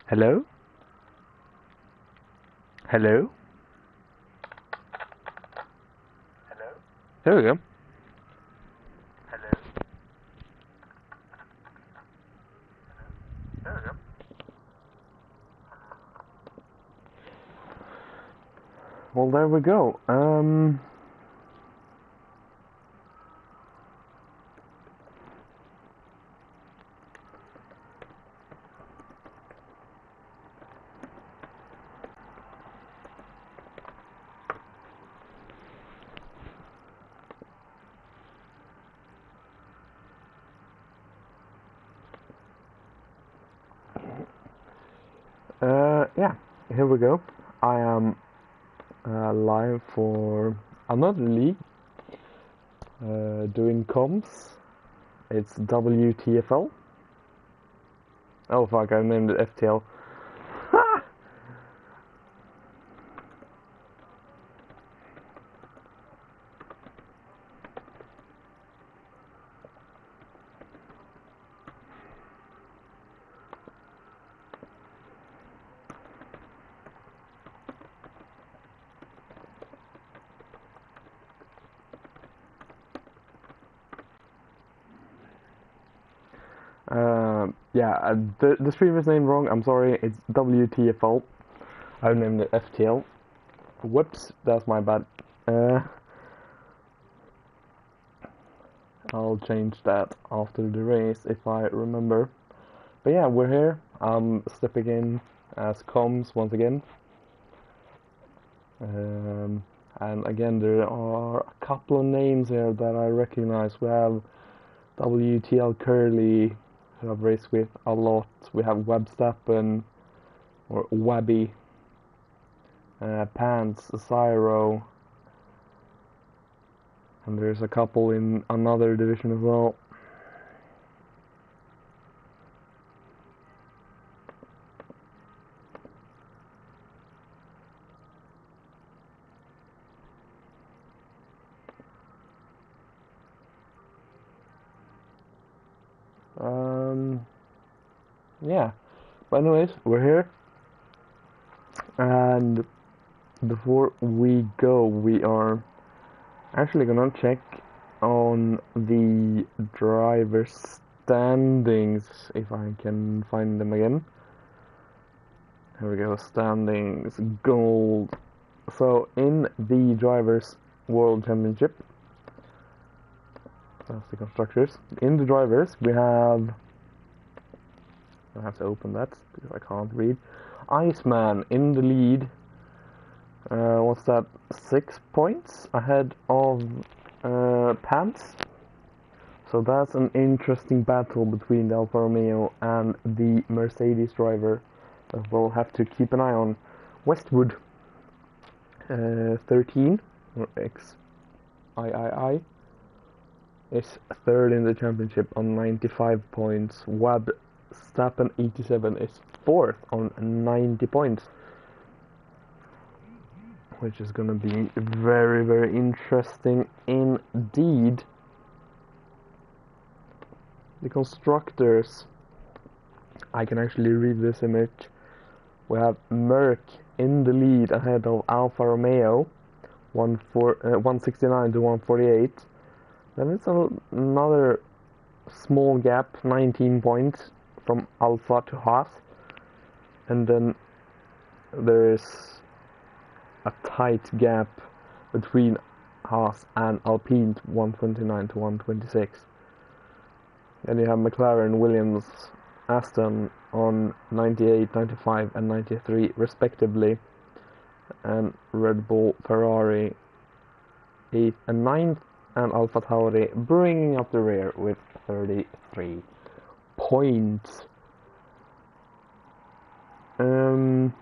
Hello? Hello? Hello? There we go. Hello? There we go. Well, there we go. Yeah, here we go. I am live for another league doing comms. It's WTFL. Oh fuck, I named it FTL. Yeah, the stream is named wrong. I'm sorry. It's WTFL. I named it FTL. Whoops, that's my bad. I'll change that after the race if I remember. But yeah, we're here. I'm stepping in as comms once again. And again, there are a couple of names here that I recognize. We have WTL Curly, who I've raced with a lot. We have Webstappen, or Webby, Pants, Zyro, and there's a couple in another division as well. Yeah, but anyways, we're here, and before we go, we are actually gonna check on the driver standings, if I can find them again. Here we go, standings, gold. So in the Drivers World Championship, that's the constructors. In the drivers, we have, I have to open that because I can't read. Iceman in the lead. What's that? 6 points ahead of Pants. So that's an interesting battle between the Alfa Romeo and the Mercedes driver that we'll have to keep an eye on. Westwood, 13, or XIII, is third in the championship on 95 points. Webstappen 87 is fourth on 90 points, which is going to be very, very interesting indeed. The constructors, I can actually read this image. We have Merck in the lead ahead of Alfa Romeo, 169 to 148. Then it's another small gap, 19 points from Alfa to Haas. And then there is a tight gap between Haas and Alpine, 129 to 126. Then you have McLaren, Williams, Aston on 98, 95 and 93 respectively, and Red Bull, Ferrari 8th and 9th, and Alpha Tauri bringing up the rear with 33 points. Let's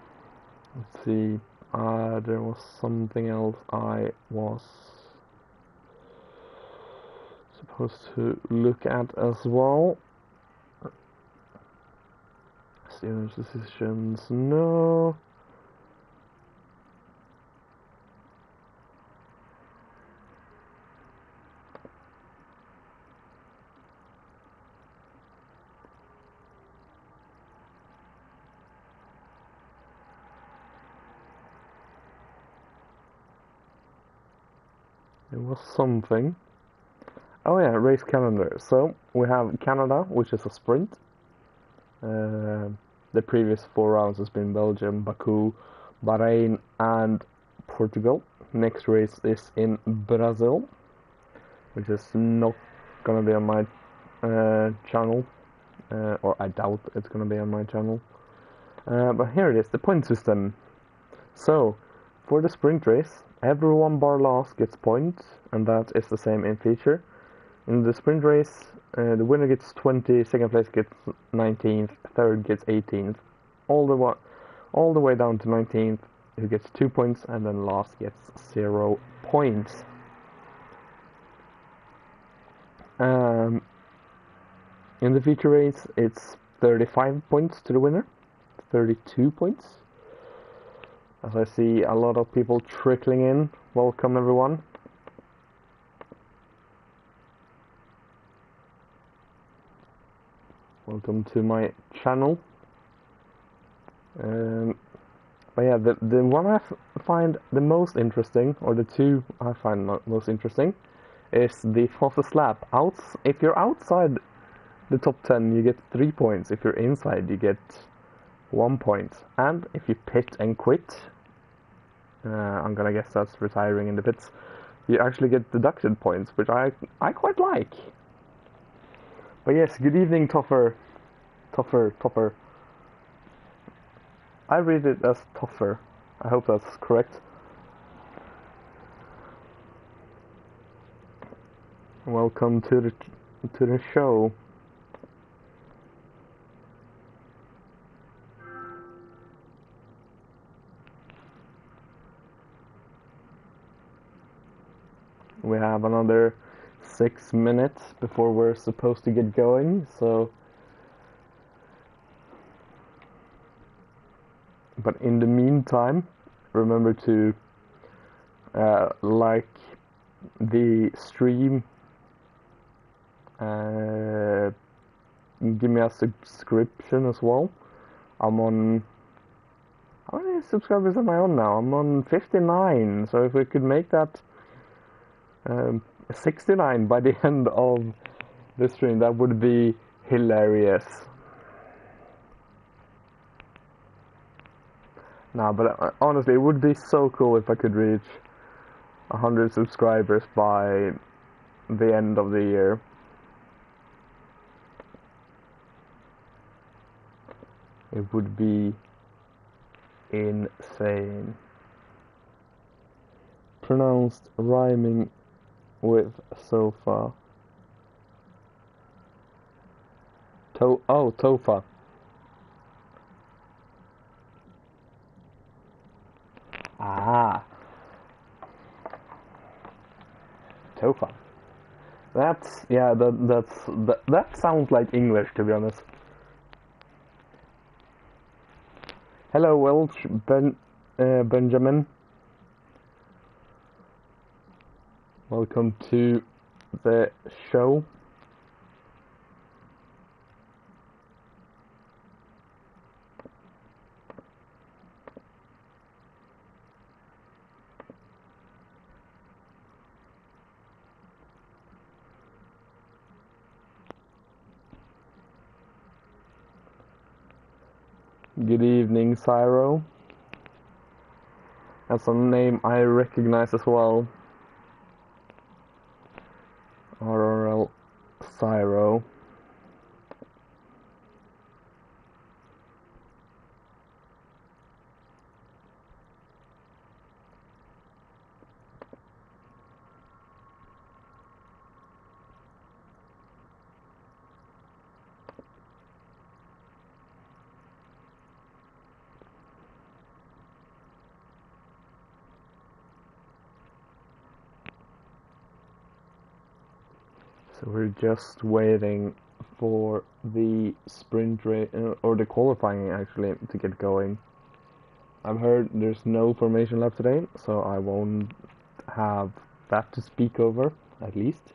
see, there was something else I was supposed to look at as well. Steelers decisions, no. It was something. Oh yeah, race calendar. So we have Canada, which is a sprint. The previous 4 rounds has been Belgium, Baku, Bahrain, and Portugal. Next race is in Brazil, which is not gonna be on my channel, or I doubt it's gonna be on my channel. But here it is, the point system. So, for the sprint race, every 1 bar loss gets points, and that is the same in feature. In the sprint race, the winner gets 20, second place gets 19th, third gets 18th, all the way down to 19th, who gets 2 points, and then last gets 0 points. In the feature race, it's 35 points to the winner, 32 points. As I see a lot of people trickling in, welcome everyone. Welcome to my channel. But yeah, the one I find the most interesting, or the two I find most interesting, is the fastest lap. If you're outside the top 10, you get 3 points. If you're inside, you get 1 point. And if you pit and quit, I'm gonna guess that's retiring in the pits, you actually get deducted points, which I quite like. But yes, good evening, Topper. I read it as Toffer. I hope that's correct. Welcome to the show. We have another 6 minutes before we're supposed to get going, so. But in the meantime, remember to like the stream, give me a subscription as well. I'm on, how many subscribers am I on now? I'm on 59, so if we could make that 69 by the end of the stream, that would be hilarious. No, but honestly, it would be so cool if I could reach 100 subscribers by the end of the year. It would be insane. Pronounced rhyming with sofa. Tofa. Ah. Tofa. That sounds like English, to be honest. Hello, Welsh Benjamin. Welcome to the show. Good evening, Cyro. That's a name I recognize as well. RRL Cyro. So we're just waiting for the sprint race, or the qualifying actually, to get going. I've heard there's no formation lap today, so I won't have that to speak over, at least.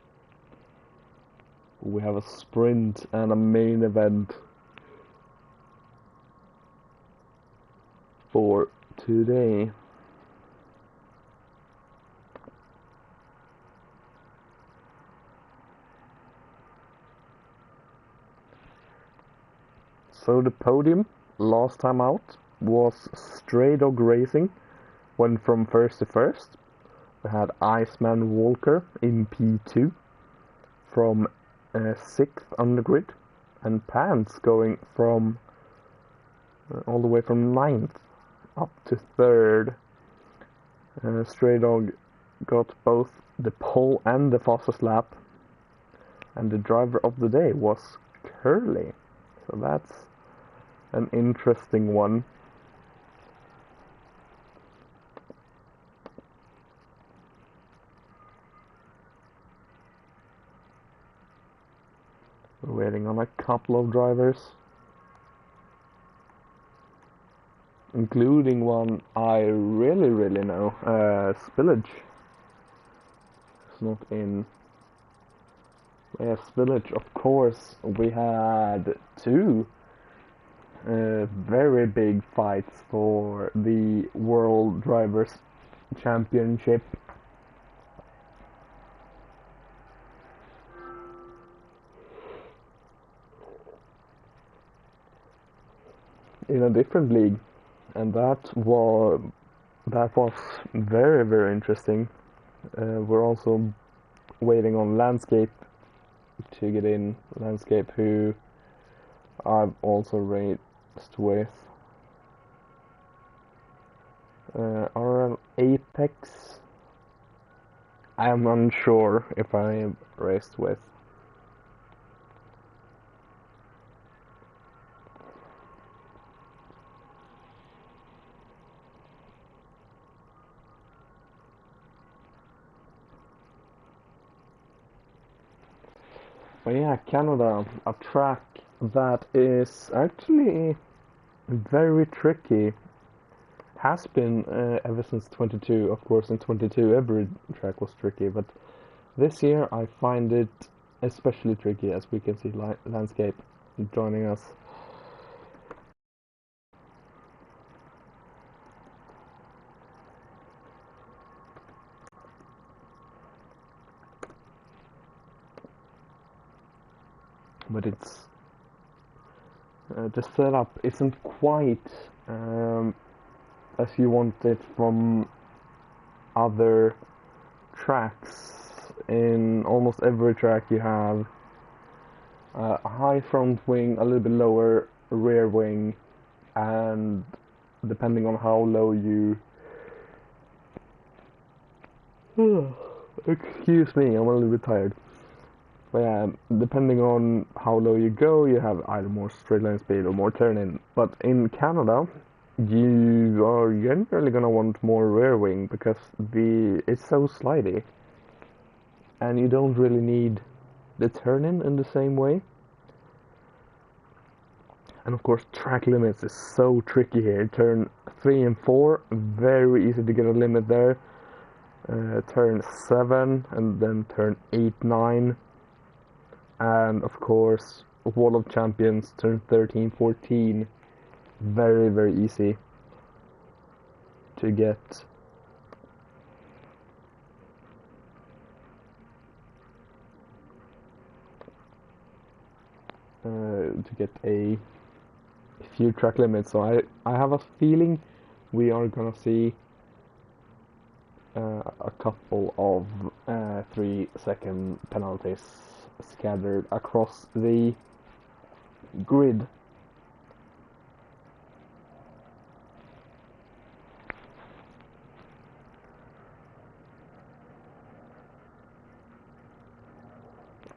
We have a sprint and a main event for today. So the podium last time out was Stray Dog Racing, went from first to first. We had Iceman Walker in P2 from 6th on the grid, and Pants going from all the way from 9th up to 3rd. Stray Dog got both the pole and the fastest lap, and the driver of the day was Curly. So that's an interesting one. We're waiting on a couple of drivers, including one I really know, Spillage. It's not in. Yeah, Spillage, of course. We had two very big fights for the World Drivers' Championship. In a different league, and that was very interesting. We're also waiting on Landscape to get in. Landscape, who I've also raced with. Our Apex, I'm unsure if I raced with. But yeah, Canada, a track that is actually very tricky. Has been ever since 22. Of course, in 22 every track was tricky, but this year I find it especially tricky, as we can see Landscape joining us. But it's the setup isn't quite as you want it from other tracks. In almost every track you have a high front wing, a little bit lower rear wing, and depending on how low you excuse me, I'm a little bit tired. But yeah, depending on how low you go, you have either more straight line speed or more turn-in. But in Canada, you are generally gonna want more rear wing because it's so slidey, and you don't really need the turn-in the same way. And of course, track limits is so tricky here. Turn 3 and 4, very easy to get a limit there. Turn 7 and then turn 8, 9. And of course, Wall of Champions, turn 13, 14, very easy to get a few track limits. So I have a feeling we are gonna see a couple of 3-second penalties scattered across the grid.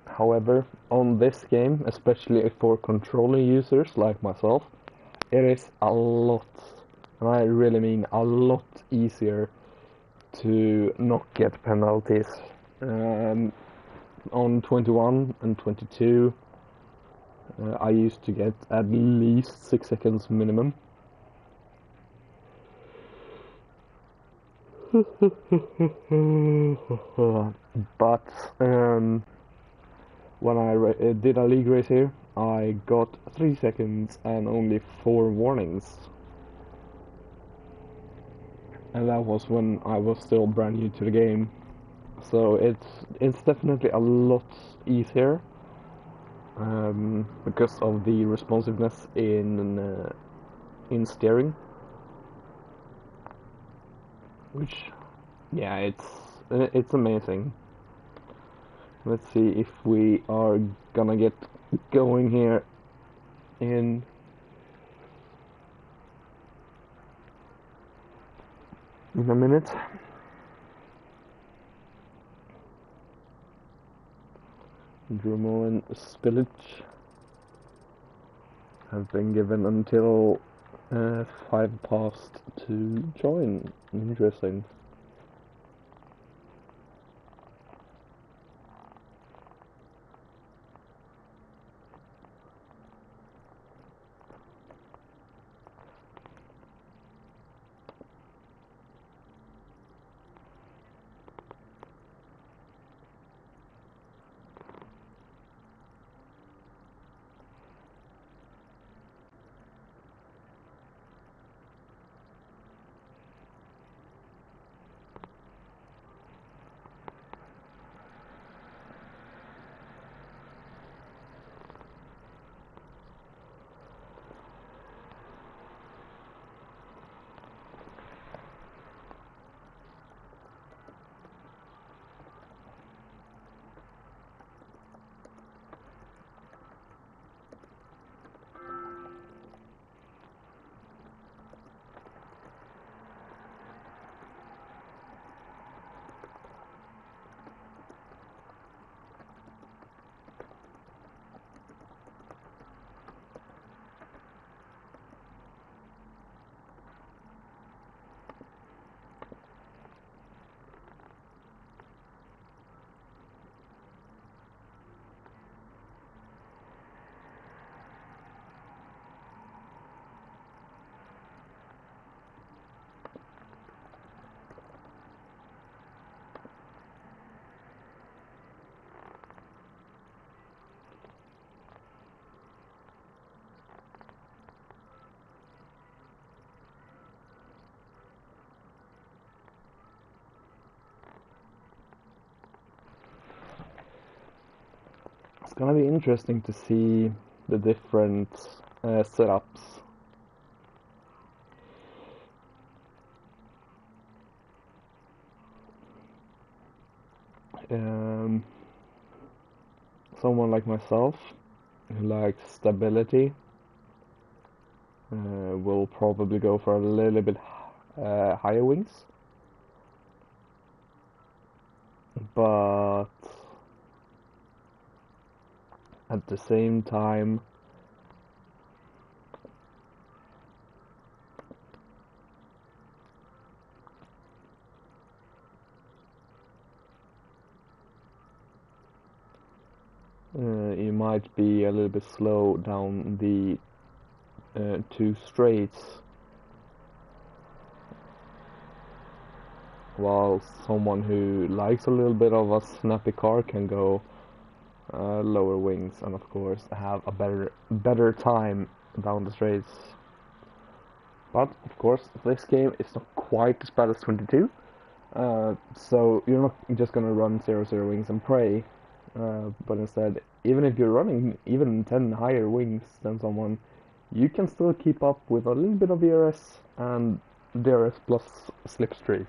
However, on this game, especially for controlling users like myself, it is a lot, and I really mean a lot easier to not get penalties. On 21 and 22, I used to get at least 6 seconds minimum. But when I did a league race here, I got 3 seconds and only 4 warnings. And that was when I was still brand new to the game. So it's definitely a lot easier. because of the responsiveness in steering, which, yeah, it's amazing. Let's see if we are gonna get going here in a minute. Drumo and Spillage have been given until 5 past to join. Interesting. It's gonna be interesting to see the different setups. Um, Someone like myself who likes stability will probably go for a little bit higher wings, but at the same time, you might be a little bit slow down the 2 straights, while someone who likes a little bit of a snappy car can go lower wings and of course have a better time down the straights. But of course this game is not quite as bad as 22, so you're not just gonna run 0-0 wings and pray, but instead, even if you're running even 10 higher wings than someone, you can still keep up with a little bit of DRS and DRS plus slipstream.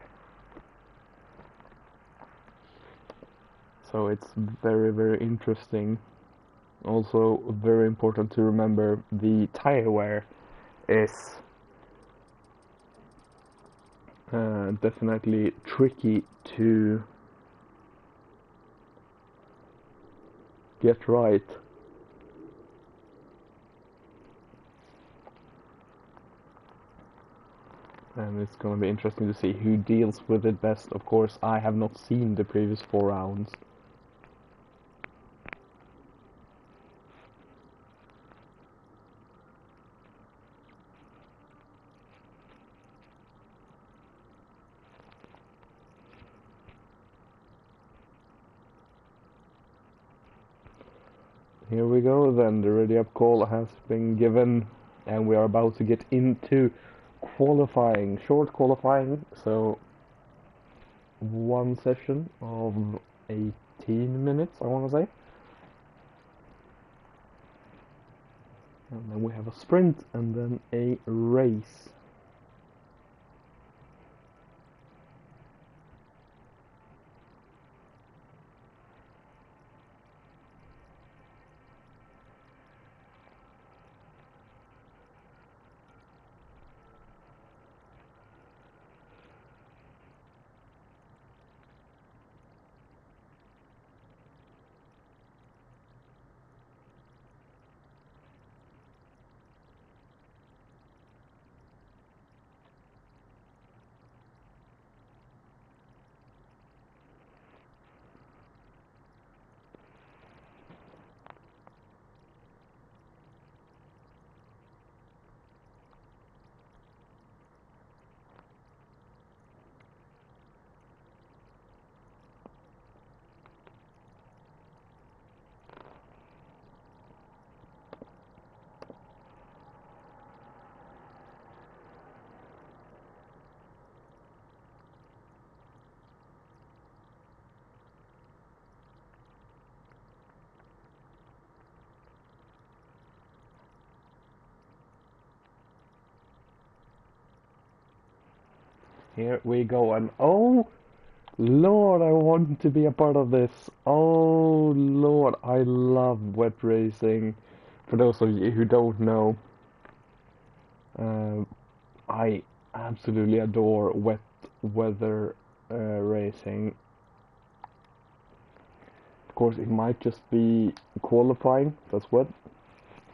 So it's very interesting. Also very important to remember the tire wear is definitely tricky to get right. And it's gonna be interesting to see who deals with it best. Of course, I have not seen the previous 4 rounds. Here we go then, the ready up call has been given and we are about to get into qualifying, short qualifying, so 1 session of 18 minutes, I want to say. And then we have a sprint and then a race. Here we go, and oh Lord, I want to be a part of this. Oh Lord, I love wet racing. For those of you who don't know, I absolutely adore wet weather racing. Of course, it might just be qualifying, that's wet,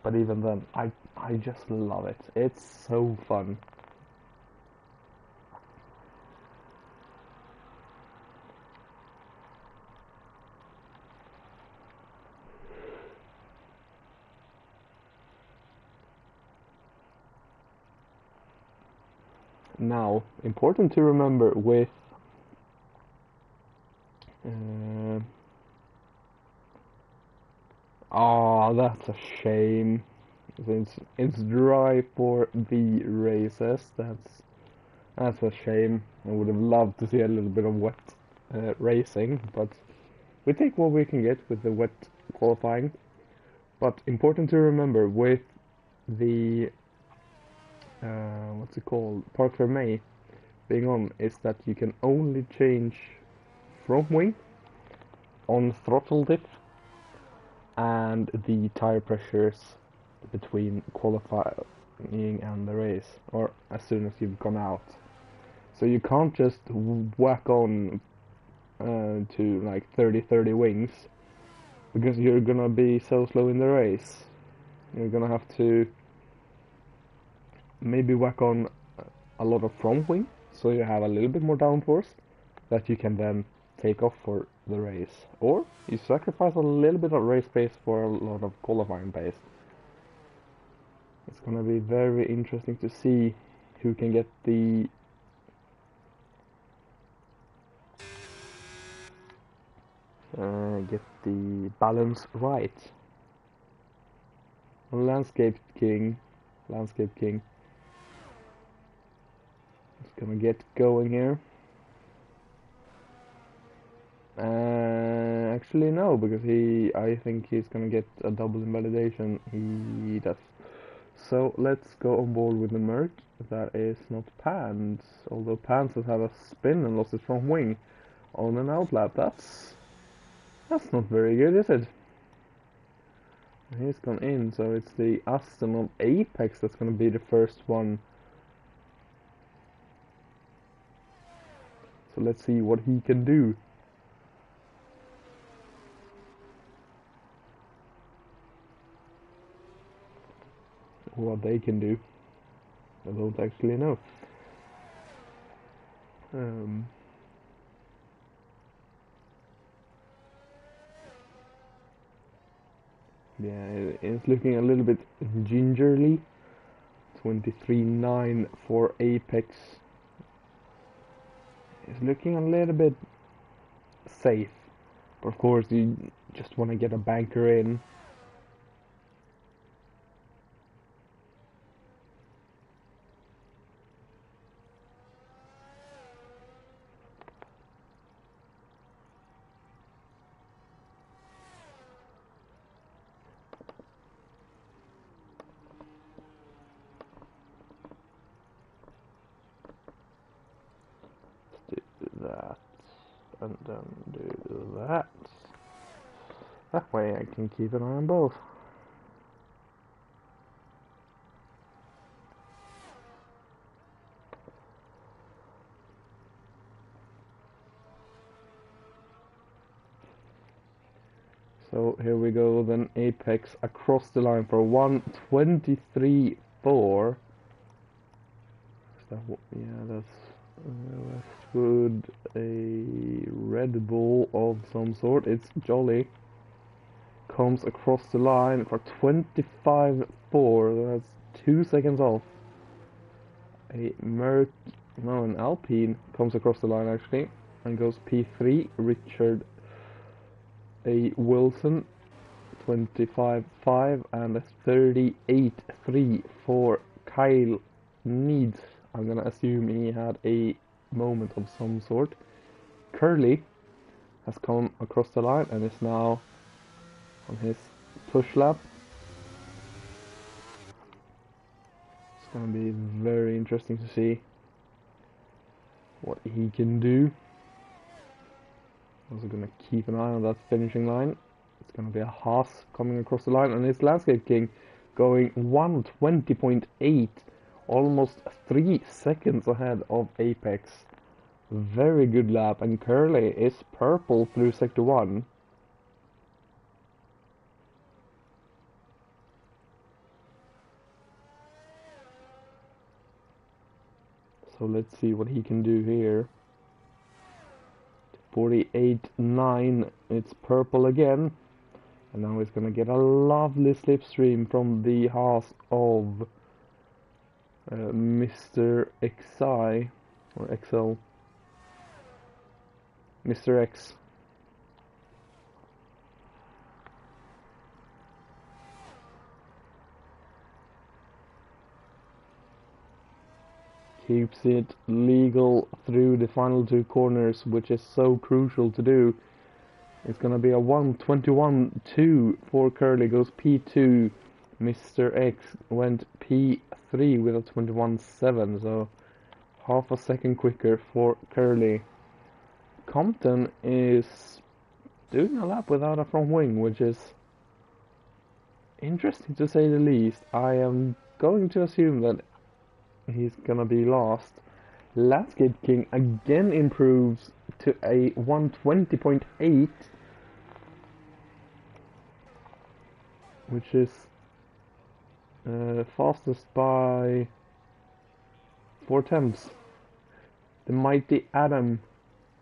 but even then, I just love it. It's so fun. Now, important to remember with oh, that's a shame. It's dry for the races. That's a shame. I would have loved to see a little bit of wet racing, but we take what we can get with the wet qualifying. But important to remember with the what's it called, Park Fermé being on, is that you can only change front wing on throttle dip and the tire pressures between qualifying and the race, or as soon as you've gone out. So you can't just whack on to like 30 wings, because you're gonna be so slow in the race. You're gonna have to maybe whack on a lot of front wing, so you have a little bit more downforce that you can then take off for the race, or you sacrifice a little bit of race pace for a lot of qualifying pace. It's gonna be very interesting to see who can get the balance right. Landscape King is gonna get going here. Actually no, because I think he's gonna get a double invalidation. He does. So let's go on board with the Merc. That is not Pants, although Pants has had a spin and lost his front wing on an outlap. That's not very good, is it? He's gone in, so it's the Aston of Apex that's gonna be the first one. So let's see what he can do. What they can do, I don't actually know. Yeah, it's looking a little bit gingerly. 23.9 for Apex. It's looking a little bit safe, but of course you just want to get a banker in. that, and then do that. That way I can keep an eye on both. So here we go, then Apex across the line for 1:23.4. Yeah, that's Westwood, a Red Bull of some sort. It's Jolly. Comes across the line for 25.4. That's 2 seconds off. A an Alpine comes across the line actually and goes P3. Richard A. Wilson, 25.5, and a 38.3 for Kyle Needs. I'm gonna assume he had a moment of some sort. Curly has come across the line and is now on his push lap. It's gonna be very interesting to see what he can do. Also gonna keep an eye on that finishing line. It's gonna be a Haas coming across the line, and it's Landscape King going 1:20.8, almost 3 seconds ahead of Apex. Very good lap, and Curly is purple through sector 1. So let's see what he can do here. 48.9, it's purple again. And now he's gonna get a lovely slipstream from the Haas of Mr. XI, or XL. Mr. X. Keeps it legal through the final 2 corners, which is so crucial to do. It's gonna be a 1:21.2 for Curly, goes P2. Mr. X went P3 with a 21.7, so half a second quicker for Curly. Compton is doing a lap without a front wing, which is interesting to say the least. I am going to assume that he's gonna be lost. Landscape King again improves to a 1:20.8, which is fastest by 4 tenths. The mighty Adam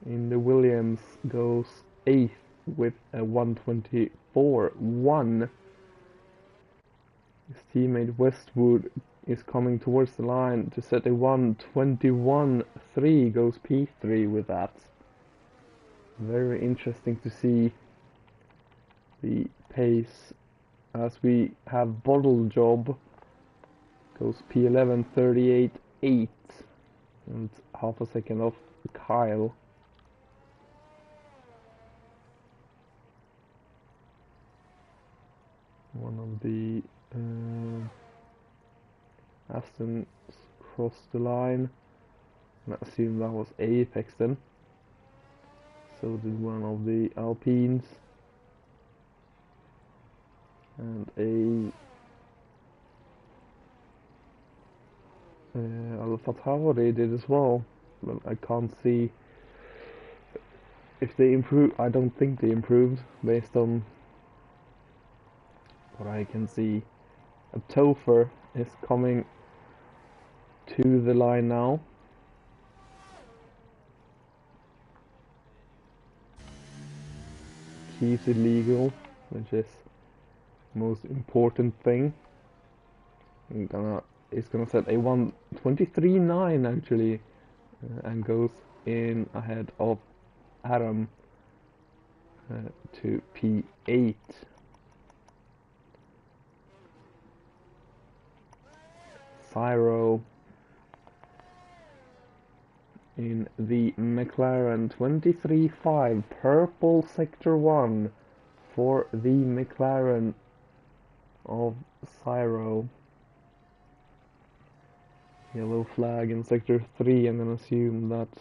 in the Williams goes 8th with a 1:24.1. His teammate Westwood is coming towards the line to set a 1:21.3, goes P3 with that. Very interesting to see the pace as we have Bottle Job, goes P11, 38.8, and half a second off Kyle. One of the Astons crossed the line, and I assume that was Apex then. So did one of the Alpines, and a Alpha Tauri did as well, but I can't see if they improved. I don't think they improved based on what I can see. A Topher is coming to the line now. Keeps it legal, which is the most important thing. It's gonna set a 1:23.9 actually, and goes in ahead of Adam to P8. Cyro in the McLaren 23.5, purple sector 1 for the McLaren of Cyro. Yellow flag in sector 3, I'm gonna assume that's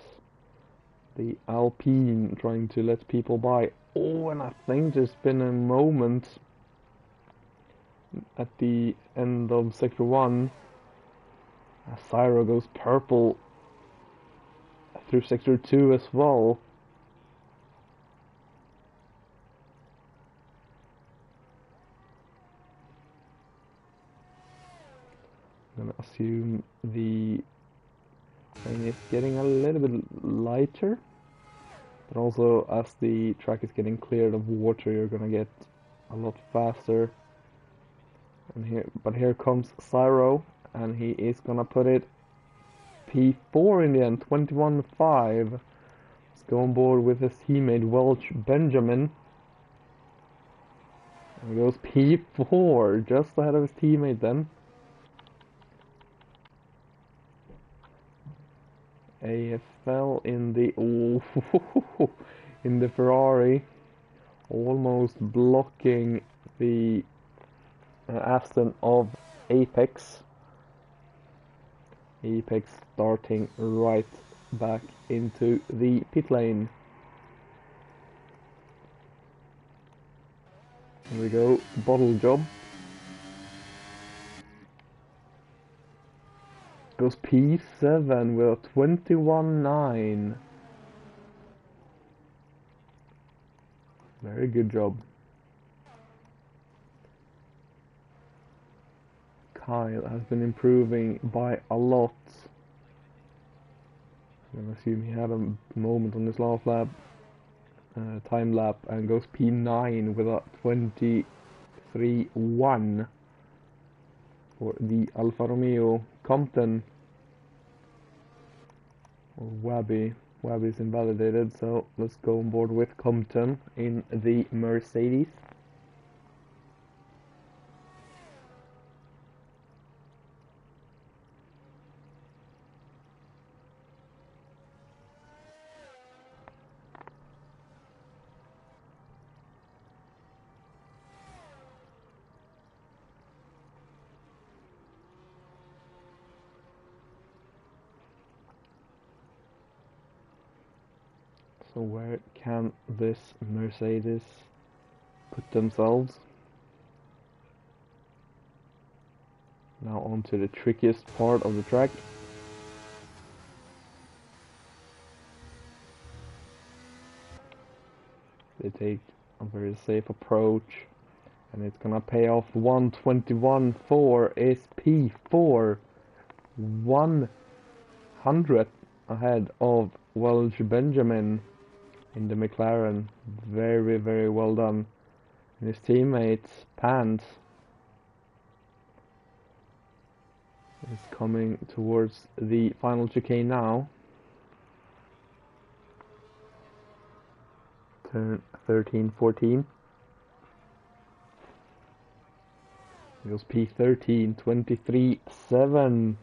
The Alpine trying to let people by. Oh, and I think there's been a moment at the end of Sector 1. Syro goes purple through Sector 2 as well. I'm gonna assume the thing is getting a little bit lighter, but also as the track is getting cleared of water, you're gonna get a lot faster. And here comes Syro, and he is gonna put it P4 in the end, 21.5. Let's go on board with his teammate Welch Benjamin. And he goes P4, just ahead of his teammate then. AFL in the in the Ferrari, almost blocking the Aston of Apex. Apex starting right back into the pit lane. Here we go, bottle job. Goes P7 with a 21.9. Very good job. Kyle has been improving by a lot. I'm gonna assume he had a moment on this last lap, time lap, and goes P9 with a 23.1 for the Alfa Romeo Compton. Or Wabby. Wabby's invalidated, so let's go on board with Compton in the Mercedes. So where can this Mercedes put themselves? Now onto the trickiest part of the track. They take a very safe approach, and it's gonna pay off. 121.4 is P4, 100 ahead of Welch Benjamin in the McLaren. Very, very well done. And his teammates, Pant, is coming towards the final chicane now. Turn 13, 14. It goes P13, 23.7.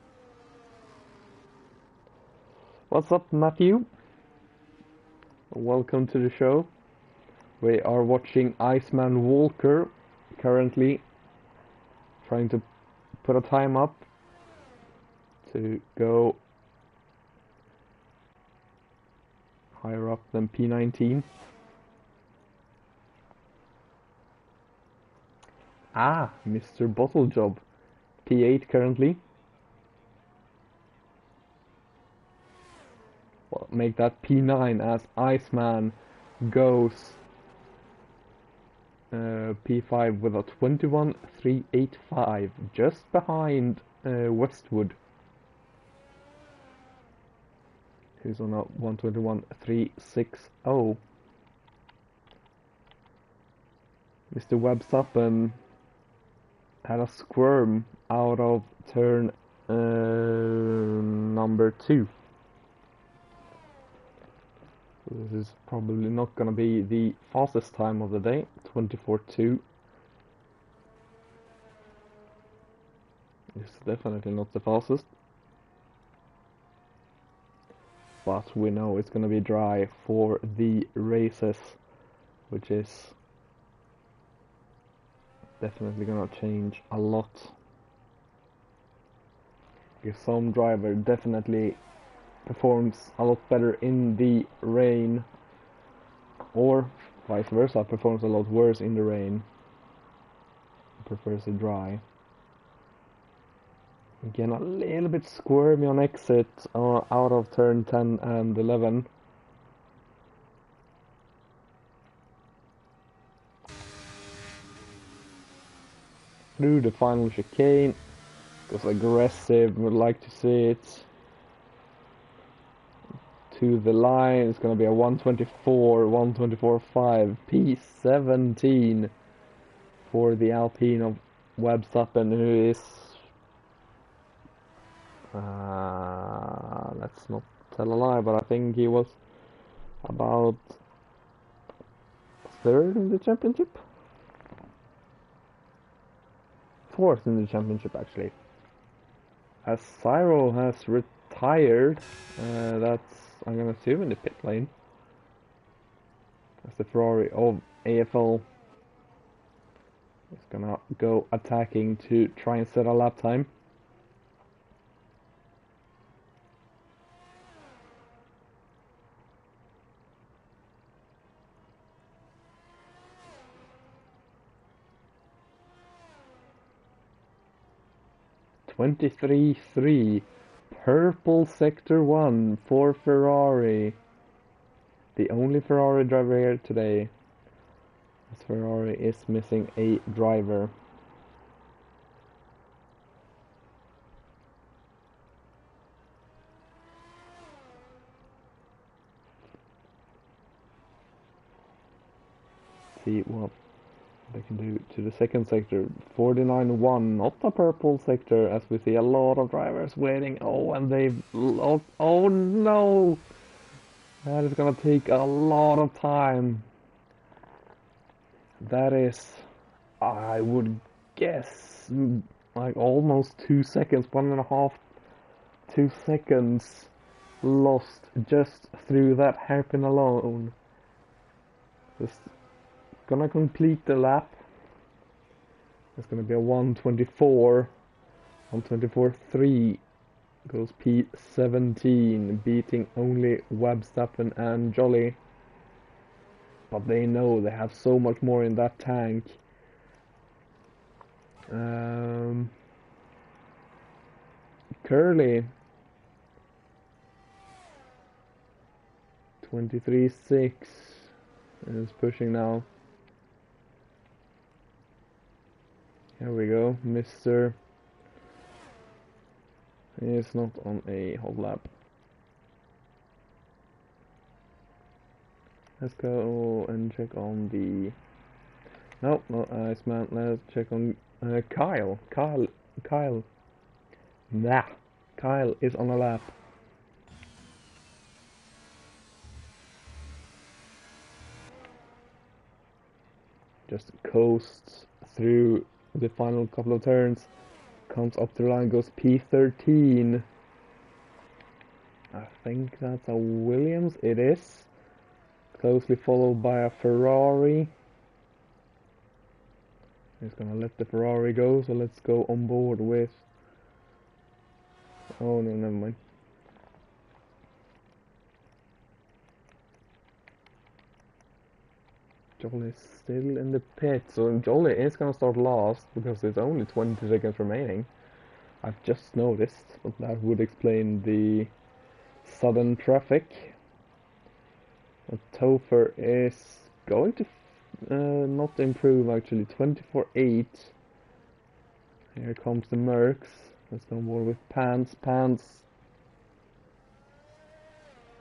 What's up, Matthew? Welcome to the show. We are watching Iceman Walker currently trying to put a time up to go higher up than P19. Ah, Mr. Bottle Job, P8 currently. Well, make that P9 as Iceman goes P5 with a 21.385, just behind Westwood, who's on a 121.360. Mr. Webstappen had a squirm out of turn number 2. So this is probably not going to be the fastest time of the day, 24.2. It's definitely not the fastest. But we know it's going to be dry for the races, which is definitely going to change a lot. If some driver definitely performs a lot better in the rain, or vice versa, performs a lot worse in the rain. Prefers it dry. Again, a little bit squirmy on exit out of turn 10 and 11. Through the final chicane. Goes aggressive, would like to see it. To the line, it's going to be a 124.5, P17 for the Alpine of Verstappen, who is, let's not tell a lie, but I think he was about third in the championship? Fourth in the championship, actually. As Cyro has retired, that's, I'm gonna assume, in the pit lane. As the Ferrari of AFL is gonna go attacking to try and set a lap time. .23.3, purple sector 1 for Ferrari. The only Ferrari driver here today, as Ferrari is missing a driver. See what they can do to the second sector. 49.1, not the purple sector, as we see a lot of drivers waiting. Oh, and they've lost. Oh no! That is gonna take a lot of time. That is, I would guess, like almost 2 seconds, 1.5, 2 seconds lost just through that hairpin alone. Just gonna complete the lap. It's gonna be a 124.3 goes P17, beating only Verstappen and Jolly. But they know they have so much more in that tank. Curly 23.6 is pushing now. Here we go, Mr. He's not on a hot lap. Let's go and check on the... No, not Iceman. Let's check on Kyle. Kyle. Nah. Kyle is on a lap. Just coasts through the final couple of turns. Comes up the line, goes P13. I think that's a Williams. It is. Closely followed by a Ferrari. He's gonna let the Ferrari go, so let's go on board with... Oh no, never mind. Jolly is still in the pit, so Jolly is gonna start last because there's only 20 seconds remaining. I've just noticed, but that would explain the sudden traffic. But Topher is going to not improve actually. 24.8. Here comes the Mercs. Let's go on board with Pants. Pants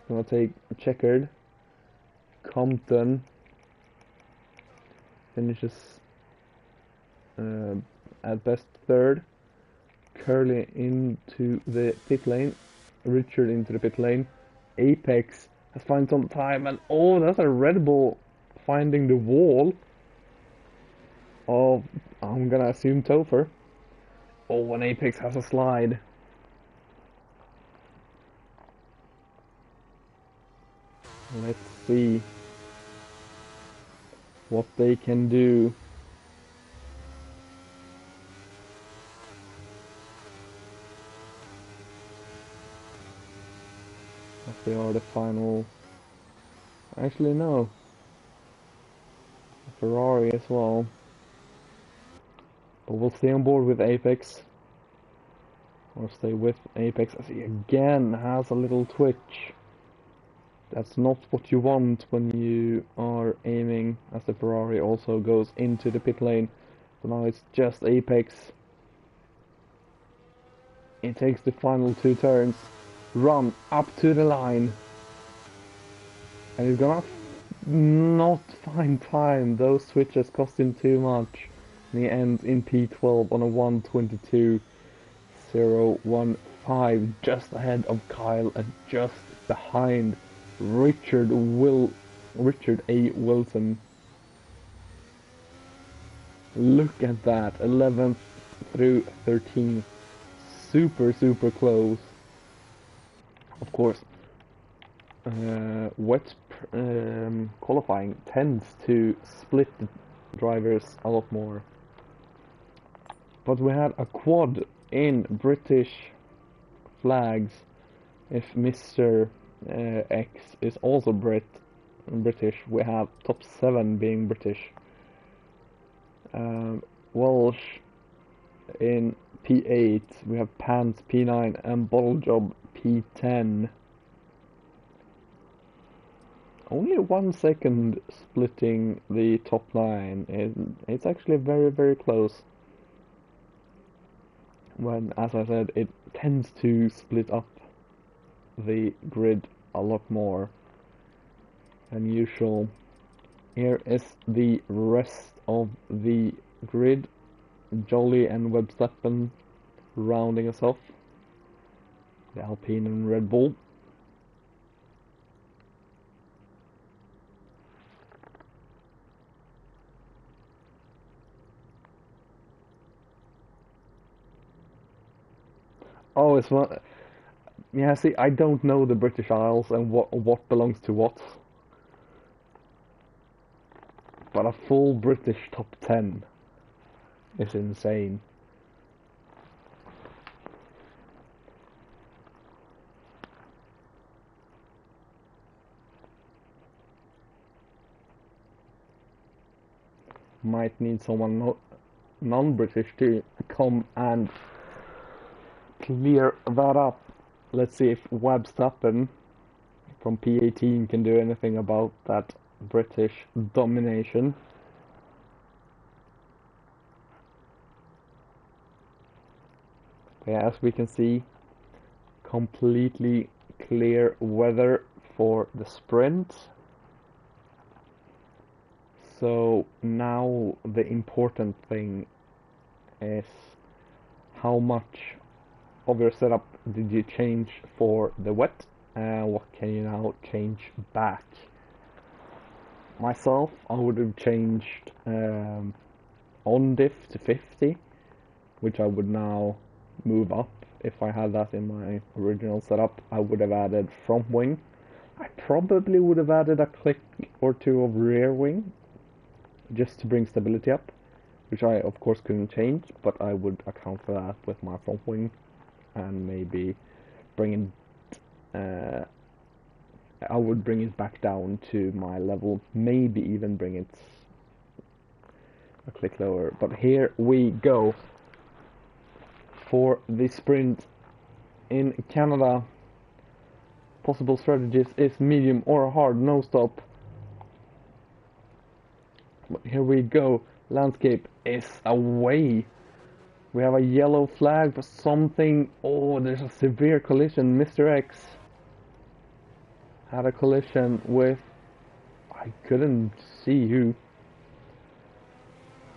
gonna take checkered. Compton finishes at best third. Curly into the pit lane. Richard into the pit lane. Apex has found some time, and oh, that's a Red Bull finding the wall of, I'm gonna assume, Topher. Oh, and Apex has a slide. Let's see what they can do. they are the final. Actually, no. Ferrari as well. But we'll stay on board with Apex. Or stay with Apex as he again has a little twitch. That's not what you want when you are aiming, as the Ferrari also goes into the pit lane. So now it's just Apex. It takes the final 2 turns, run up to the line, and he's gonna not find time. Those switches cost him too much. And he ends in P12 on a 1:22.015, just ahead of Kyle and just behind Richard A. Wilson. Look at that, 11th through 13th. Super close. Of course, wet qualifying tends to split the drivers a lot more. But we had a quad in British flags. If Mr. X is also British, we have top 7 being British. Welsh in P8, we have Pants P9 and Bottle Job P10. Only 1 second splitting the top 9. It's actually very close. When, as I said, it tends to split up the grid a lot more than usual. Here is the rest of the grid. Jolly and Verstappen rounding us off. The Alpine and Red Bull. Oh, it's one. Yeah, see, I don't know the British Isles and what belongs to what. But a full British top 10 is insane. Might need someone non-British to come and clear that up. Let's see if Verstappen from P18 can do anything about that British domination. Yeah, as we can see, completely clear weather for the sprint. So now the important thing is how much of your setup did you change for the wet, and what can you now change back? Myself, I would have changed on diff to 50, which I would now move up. If I had that in my original setup, I would have added front wing. I probably would have added a click or 2 of rear wing, just to bring stability up, which I of course couldn't change, but I would account for that with my front wing, and maybe bring it, I would bring it back down to my level, maybe even bring it a click lower. But here we go for the sprint in Canada. Possible strategies is medium or hard, no stop. But here we go. Landscape is away. We have a yellow flag for something. Oh, there's a severe collision. Mr. X had a collision with, I couldn't see who.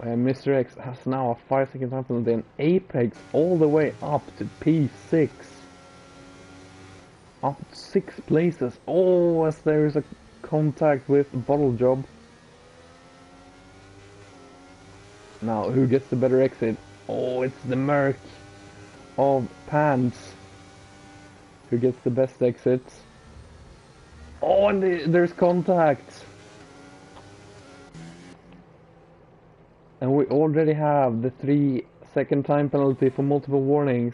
Mr. X has now a 5-second time penalty, and Apex all the way up to P6. Up 6 places. Oh, as there is a contact with Bottle Job. Now, who gets the better exit? Oh, it's the Merc of Pants who gets the best exits. Oh, and there's contact. And we already have the 3-second time penalty for multiple warnings.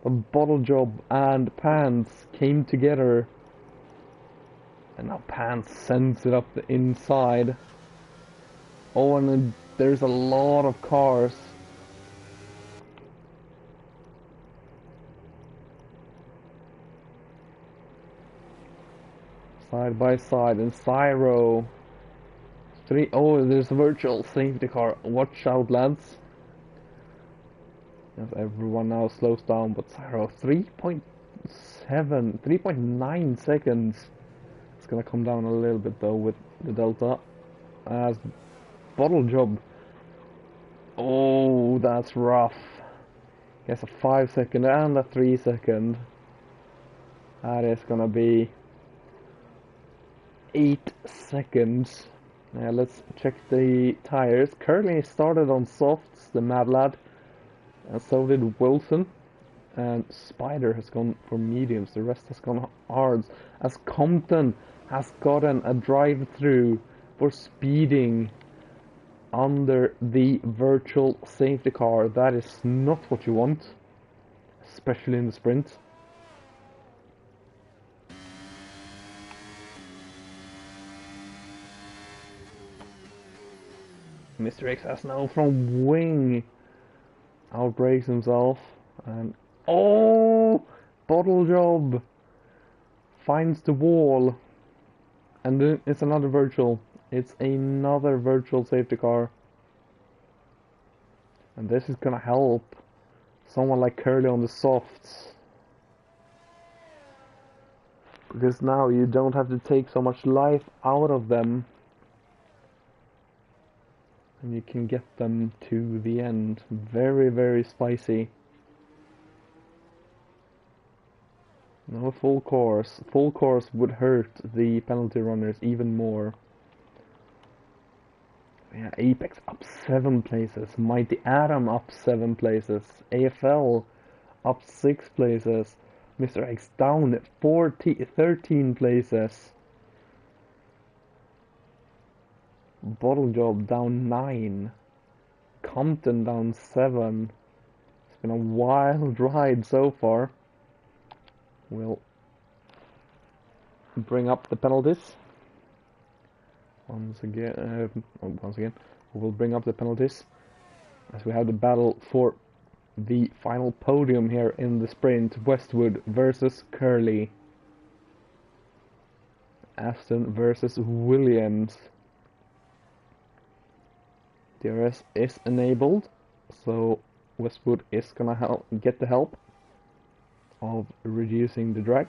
But Bottle Job and Pants came together And now Pants sends it up the inside. Oh, and then there's a lot of cars. Side by side, and Cyro. Oh, there's a virtual safety car. Watch out, lads. As everyone now slows down, but Cyro, 3.9 seconds. It's gonna come down a little bit though with the Delta. As Bottle Job. Oh, that's rough. Gets a 5 second and a 3 second. That is gonna be 8 seconds. Now let's check the tires. Currently started on softs, the Mad Lad, and so did Wilson. And Spider has gone for mediums, the rest has gone hards. As Compton has gotten a drive-through for speeding under the virtual safety car. That is not what you want, especially in the sprint. Mr. X has now from wing outbrakes himself, and oh, Bottle Job finds the wall, and then it's another virtual. It's another virtual safety car, and this is gonna help someone like Curly on the softs, because now you don't have to take so much life out of them. And you can get them to the end. Very, very spicy. No full course. Full course would hurt the penalty runners even more. Yeah, Apex up 7 places. Mighty Atom up 7 places. AFL up 6 places. Mr. X down 13 places. Bottle Job down 9. Compton down 7. It's been a wild ride so far. We'll bring up the penalties. Once again, we'll bring up the penalties as we have the battle for the final podium here in the sprint. Westwood versus Curly. Aston versus Williams. DRS is enabled, so Westwood is gonna get the help of reducing the drag.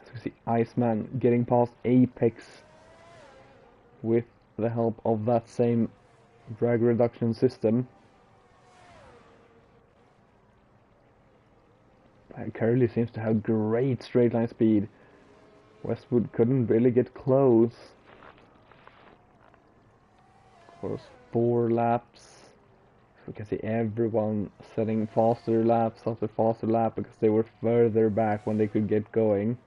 As we see Iceman getting past Apex with the help of that same drag reduction system. Curly seems to have great straight line speed. Westwood couldn't really get close. Of course, 4 laps. We can see everyone setting faster laps after faster lap because they were further back when they could get going.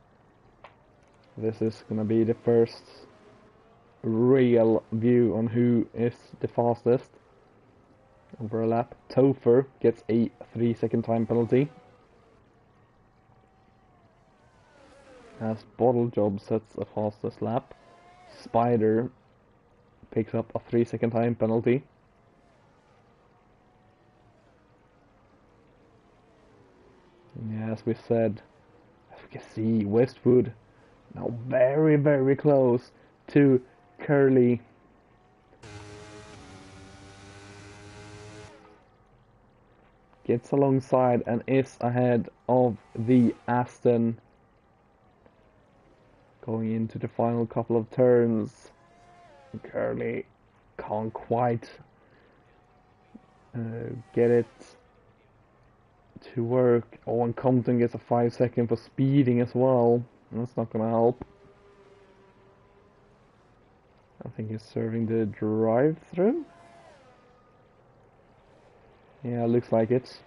This is gonna be the first real view on who is the fastest over a lap. Topher gets a 3-second time penalty, as Bottle Job sets the fastest lap. Spider picks up a 3-second time penalty. Yeah, as we said, as we can see, Westwood now very, very close to Curly. Gets alongside and is ahead of the Aston. Going into the final couple of turns, Curly can't quite get it to work. Oh, and Compton gets a 5-second for speeding as well. That's not gonna help. I think he's serving the drive-through. Yeah, looks like it.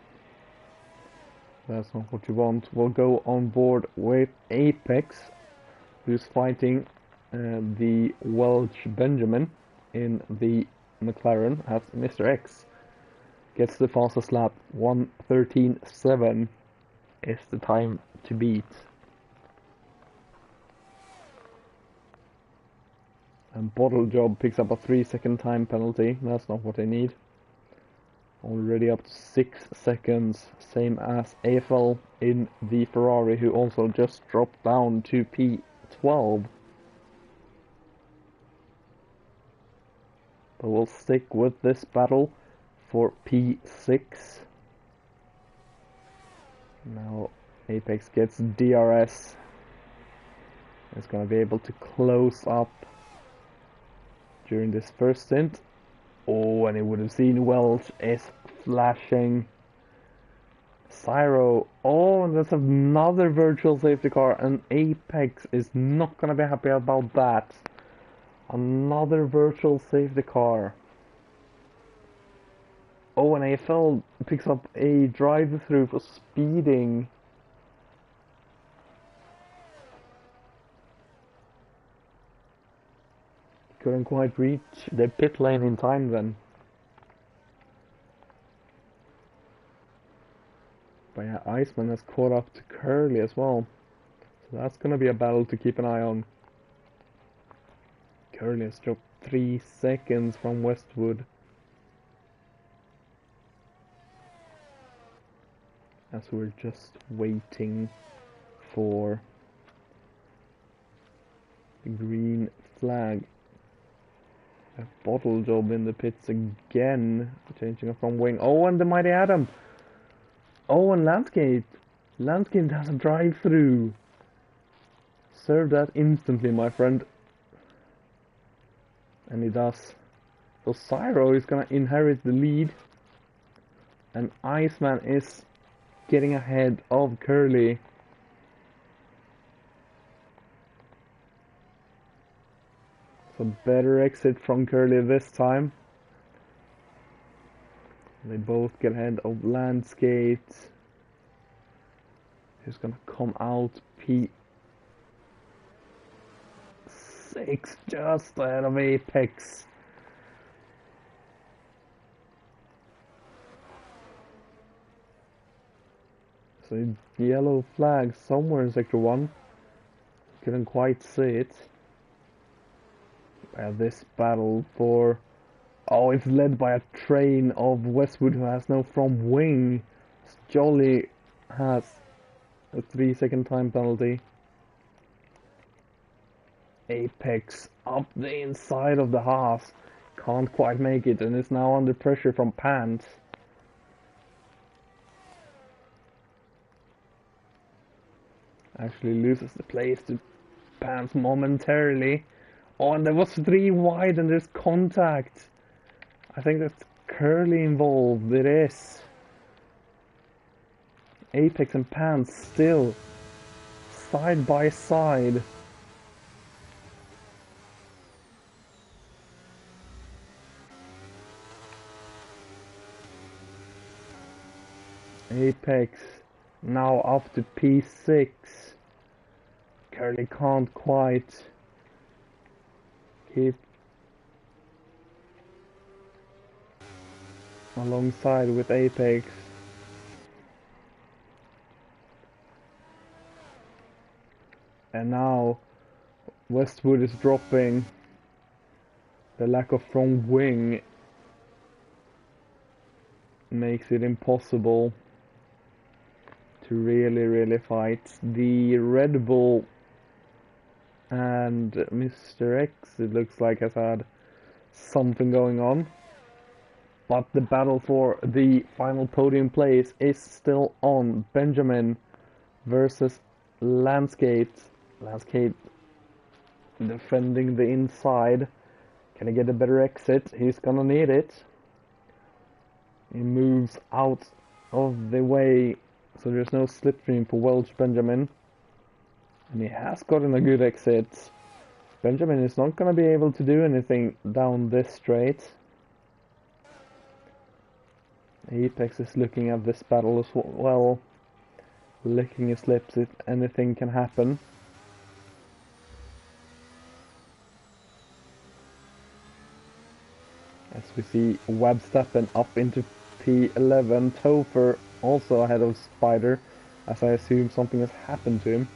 That's not what you want. We'll go on board with Apex, who's fighting the Welch Benjamin in the McLaren, as Mr. X gets the fastest lap. 1:13.7 is the time to beat. And Bottle Job picks up a 3-second time penalty. That's not what they need. Already up to 6 seconds, same as AFL in the Ferrari, who also just dropped down to P12. But we'll stick with this battle for P6. Now Apex gets DRS. It's going to be able to close up during this first stint. Oh, and it would have seen Welch is flashing. Cyro. Oh, and there's another virtual safety car, and Apex is not going to be happy about that. Another virtual safety car. Oh, and AFL picks up a drive-through for speeding. Couldn't quite reach the pit lane in time then. But yeah, Iceman has caught up to Curly as well. So that's gonna be a battle to keep an eye on. Curly has dropped 3 seconds from Westwood. As we're just waiting for the green flag. A Bottle Job in the pits again, changing up from wing. Oh, and the Mighty Adam. Oh, and Landscape. Landscape has a drive-through. Serve that instantly, my friend. And he does. So Cyro is gonna inherit the lead. And Iceman is getting ahead of Curly. So better exit from Curly this time. They both get ahead of Landscape. Who's gonna come out? P6, just ahead of Apex. So yellow flag somewhere in sector 1. Couldn't quite see it. This battle for... Oh, it's led by a train of Westwood who has no from wing. Jolly has a 3-second time penalty. Apex up the inside of the Haas. Can't quite make it and is now under pressure from Pants. Actually loses the place to Pants momentarily. Oh, and there was 3 wide and there's contact. I think that's Curly involved. It is. Apex and Pants still side by side. Apex now up to P6. Curly can't quite keep alongside with Apex. And now Westwood is dropping. The lack of front wing makes it impossible to really fight. The Red Bull and Mr. X, it looks like, has had something going on. But the battle for the final podium place is still on. Benjamin versus Landscape. Landscape defending the inside. Can he get a better exit? He's gonna need it. He moves out of the way, so there's no slipstream for Welch Benjamin. And he has gotten a good exit. Benjamin is not gonna be able to do anything down this straight. Apex is looking at this battle as well, licking his lips if anything can happen. As we see Webstappen up into P11, Topher also ahead of Spider, as I assume something has happened to him.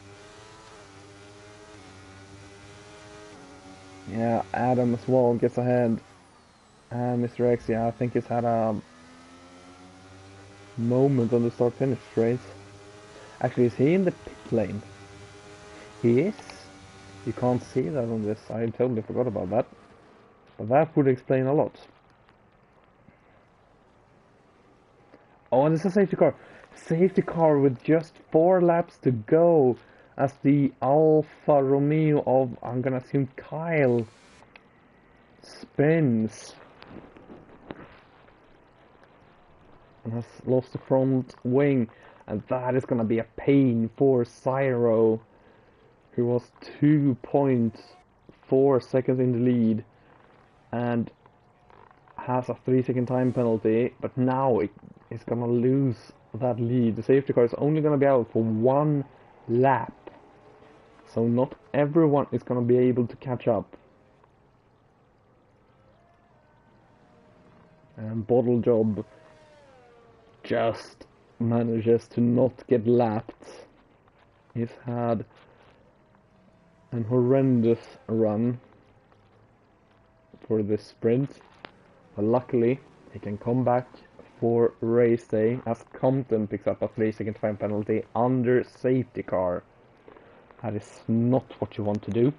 Yeah, Adam as well gets ahead. And Mr. X, yeah, I think he's had a moment on the start-finish race. Actually, is he in the pit lane? He is. You can't see that on this. I totally forgot about that. But that would explain a lot. Oh, and it's a safety car. Safety car with just 4 laps to go as the Alfa Romeo of, I'm gonna assume, Kyle spins. And has lost the front wing. And that is gonna be a pain for Cyro, who was 2.4 seconds in the lead and has a 3-second time penalty, but now it's gonna lose that lead. The safety car is only gonna be out for 1 lap, so not everyone is gonna be able to catch up. And Bottle Job just manages to not get lapped. He's had an horrendous run for this sprint, but luckily he can come back for race day as Compton picks up a 3-second time penalty under safety car. That is not what you want to do.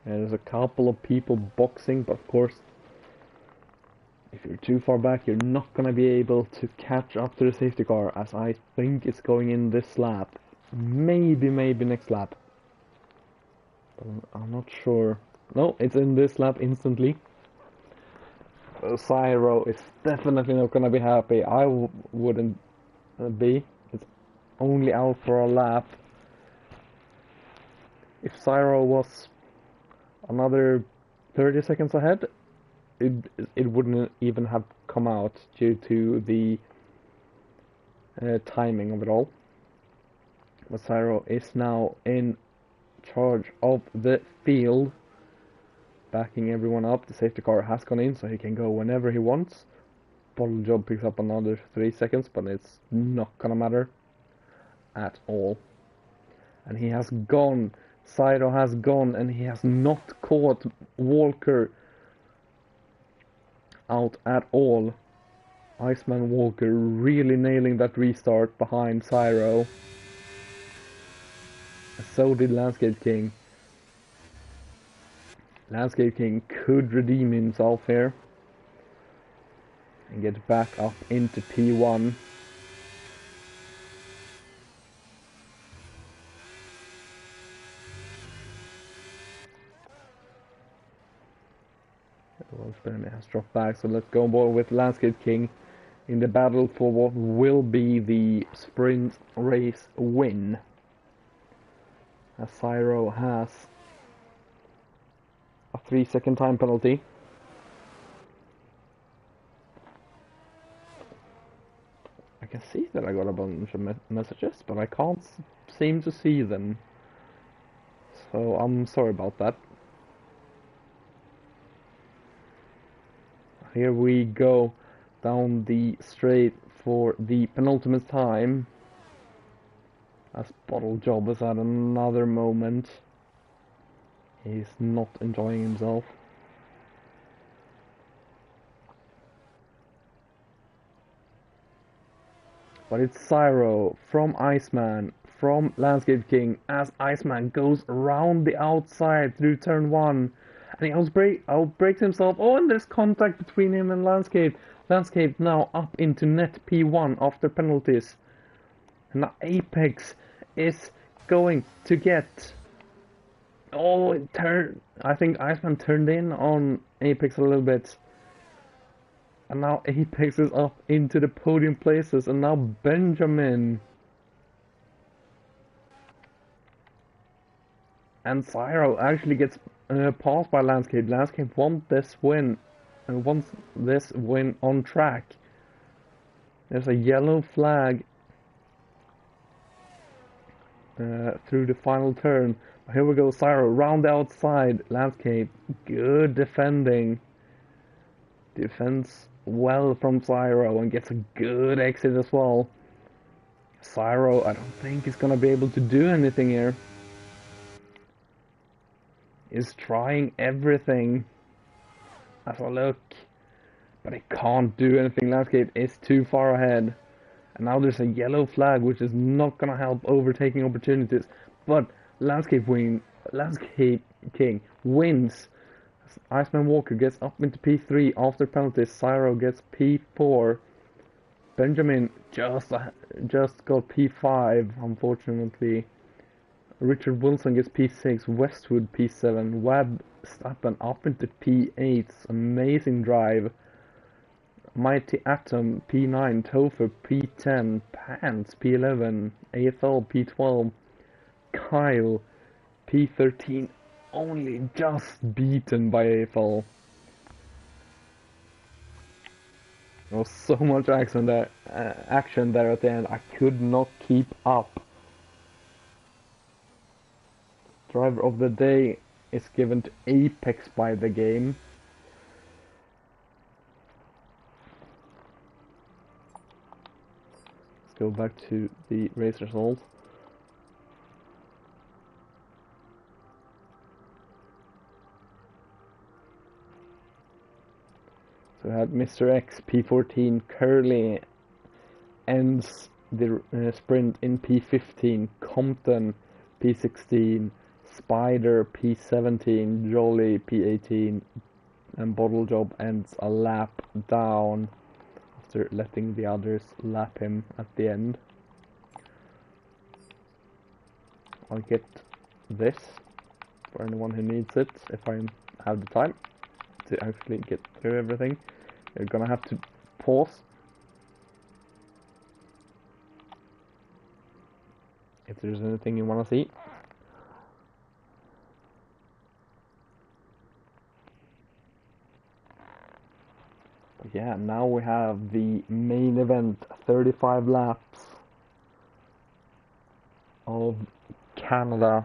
And there's a couple of people boxing, but of course, if you're too far back, you're not going to be able to catch up to the safety car, as I think it's going in this lap. Maybe next lap. But I'm not sure. No, it's in this lap instantly. Cyro is definitely not going to be happy. I wouldn't be. It's only out for a lap. If Cyro was another 30 seconds ahead, it wouldn't even have come out due to the timing of it all. But Cyro is now in charge of the field, backing everyone up. The safety car has gone in, so he can go whenever he wants. Bottle Job picks up another 3 seconds, but it's not gonna matter at all. And he has gone. Cyro has gone, and he has not caught Walker out at all. Iceman Walker really nailing that restart behind Cyro. So did Landscape King. Landscape King could redeem himself here and get back up into P1. Experiment has dropped back, so let's go on board with Landscape King in the battle for what will be the sprint race win. As Cyro has a 3-second time penalty. I can see that I got a bunch of messages, but I can't seem to see them. So I'm sorry about that. Here we go down the straight for the penultimate time. As Bottle Job has had another moment. He's not enjoying himself. But it's Cyro from Iceman, from Landscape King, as Iceman goes around the outside through turn 1. And he outbreaks himself. Oh, and there's contact between him and Landscape. Landscape now up into net P1 after penalties. And now Apex is going to get... Oh, I think Iceman turned in on Apex a little bit. And now Apex is up into the podium places, and now Benjamin and Cyro actually gets passed by Landscape. Landscape wants this win on track. There's a yellow flag through the final turn. Here we go, Cyro round the outside. Landscape, good defending. Defends well from Cyro and gets a good exit as well. Cyro, I don't think he's gonna be able to do anything here. He's trying everything as a look, but he can't do anything. Landscape is too far ahead. And now there's a yellow flag, which is not gonna help overtaking opportunities. But Landscape King wins. Iceman Walker gets up into P3 after penalties. Cyro gets P4. Benjamin just got P5, unfortunately. Richard Wilson gets P6. Westwood P7. Webb Stappen up into P8. Amazing drive. Mighty Atom P9, Topher P10, Pants P11, AFL P12, Kyle P13, only just beaten by AFL. There was so much action there at the end, I could not keep up. Driver of the day is given to Apex by the game. Go back to the race result. So we had Mr. X P14, Curly ends the sprint in P15, Compton P16, Spider P17, Jolly P18, and Bottle Job ends a lap down after letting the others lap him at the end. I'll get this for anyone who needs it if I have the time to actually get through everything. You're gonna have to pause if there's anything you wanna see. Yeah, now we have the main event, 35 laps of Canada.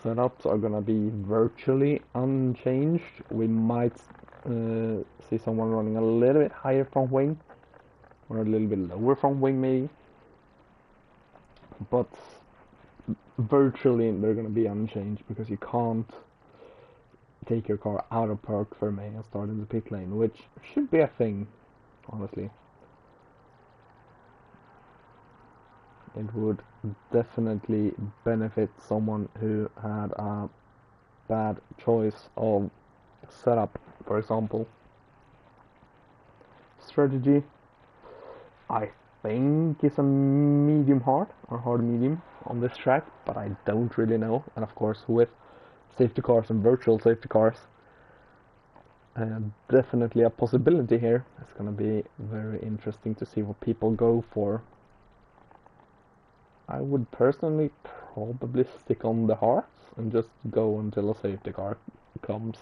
Setups are gonna be virtually unchanged. We might see someone running a little bit higher front wing, or a little bit lower front wing maybe. But virtually they're gonna be unchanged because you can't take your car out of park for me and start in the pit lane, which should be a thing, honestly. It would definitely benefit someone who had a bad choice of setup, for example. Strategy, I think is a medium hard or hard medium on this track, but I don't really know. And of course with safety cars and virtual safety cars, definitely a possibility here. It's gonna be very interesting to see what people go for. I would personally probably stick on the hearts and just go until a safety car comes.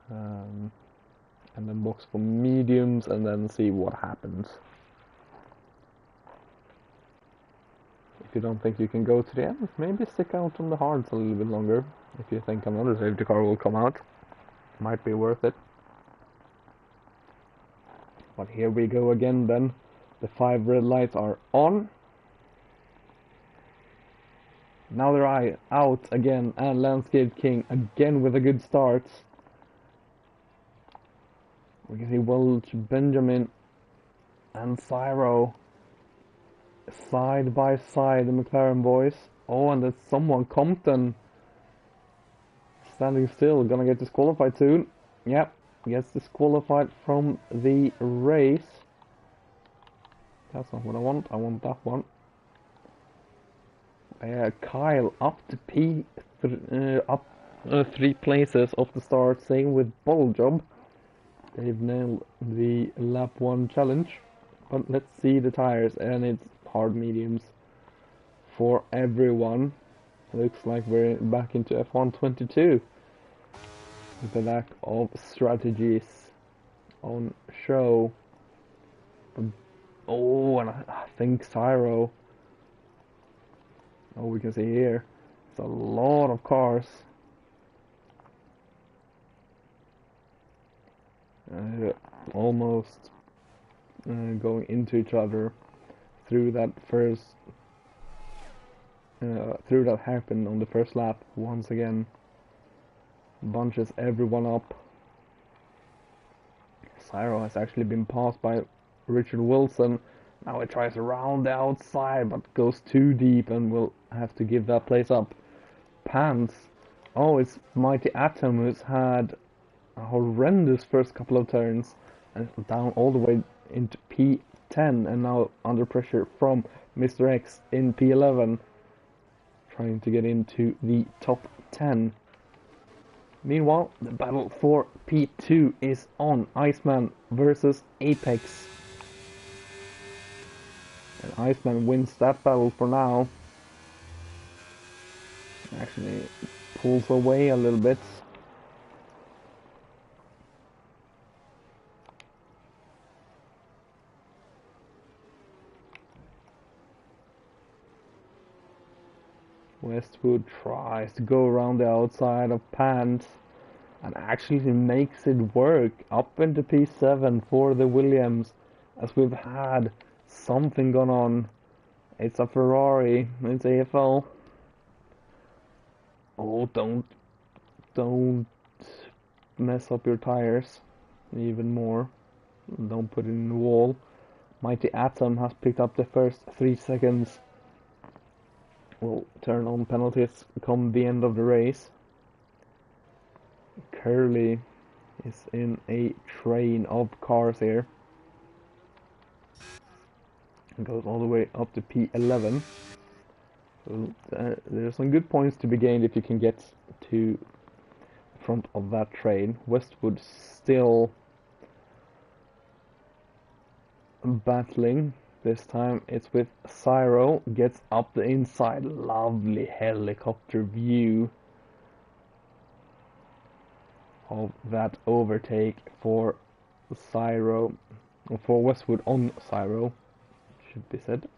And then box for mediums and then see what happens. If you don't think you can go to the end, maybe stick out on the hards a little bit longer. If you think another safety car will come out, might be worth it. But here we go again then. The 5 red lights are on. Now they're out again, and Landscape King again with a good start. We can see Welch, Benjamin, and Cyro side by side, the McLaren boys. Oh, and there's someone, Compton, standing still, gonna get disqualified soon. Yep, gets disqualified from the race. That's not what I want that one. Kyle up to up 3 places off the start, same with Bottle Job. They've nailed the lap 1 challenge. But let's see the tires, and it's hard mediums for everyone. Looks like we're back into F1 22 with the lack of strategies on show. Oh, and I think Cyro. Oh, we can see here, it's a lot of cars. almost going into each other through that through that hairpin on the first lap. Once again, bunches everyone up. Cyro has actually been passed by Richard Wilson. Now he tries around the outside, but goes too deep and will have to give that place up. Pants. Oh, it's Mighty Atom who's had a horrendous first couple of turns and down all the way into P10 and now under pressure from Mr. X in P11, trying to get into the top 10. Meanwhile, the battle for P2 is on. Iceman versus Apex. And Iceman wins that battle for now. Actually pulls away a little bit. Westwood tries to go around the outside of Pants and actually makes it work up into P7 for the Williams, as we've had something going on. It's a Ferrari, it's AFL. Oh, don't mess up your tires even more. Don't put it in the wall. Mighty Atom has picked up the first 3 seconds. Will turn on penalties come the end of the race. Curly is in a train of cars here. It goes all the way up to P11. So there's some good points to be gained if you can get to the front of that train. Westwood still battling. This time it's with Cyro, gets up the inside, lovely helicopter view of that overtake for Cyro, or for Westwood on Cyro, should be said.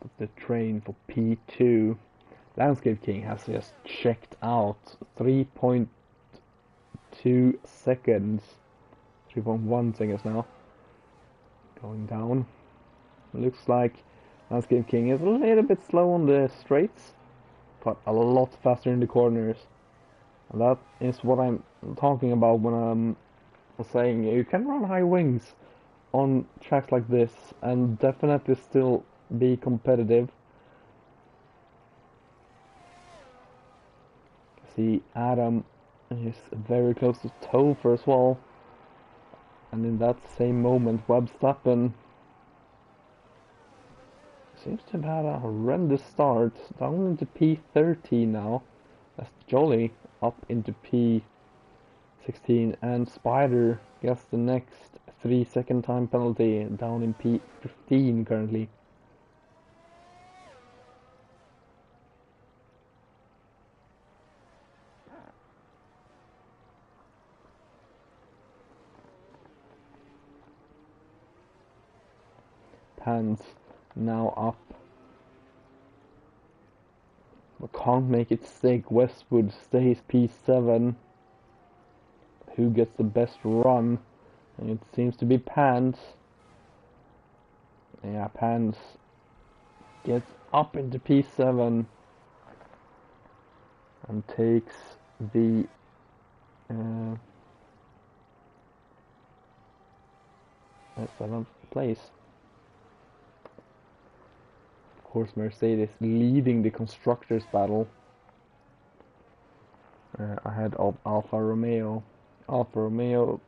But the train for P2, Landscape King has just checked out 3.2 seconds. 3.1 seconds now. Going down. Looks like Landscape King is a little bit slow on the straights, but a lot faster in the corners. And that is what I'm talking about when I'm saying you can run high wings on tracks like this and definitely still be competitive. See, Adam is very close to Topher as well. And in that same moment, Webstappen seems to have had a horrendous start, down into P13 now. That's Jolly up into P16, and Spider gets the next 3-second time penalty, down in P15 currently. Pants now up, but can't make it stick. Westwood stays P7. Who gets the best run? And it seems to be Pants. Yeah, Pants gets up into P7 and takes the 7th place. Of course, Mercedes leading the constructors battle ahead of Alfa Romeo. Alfa Romeo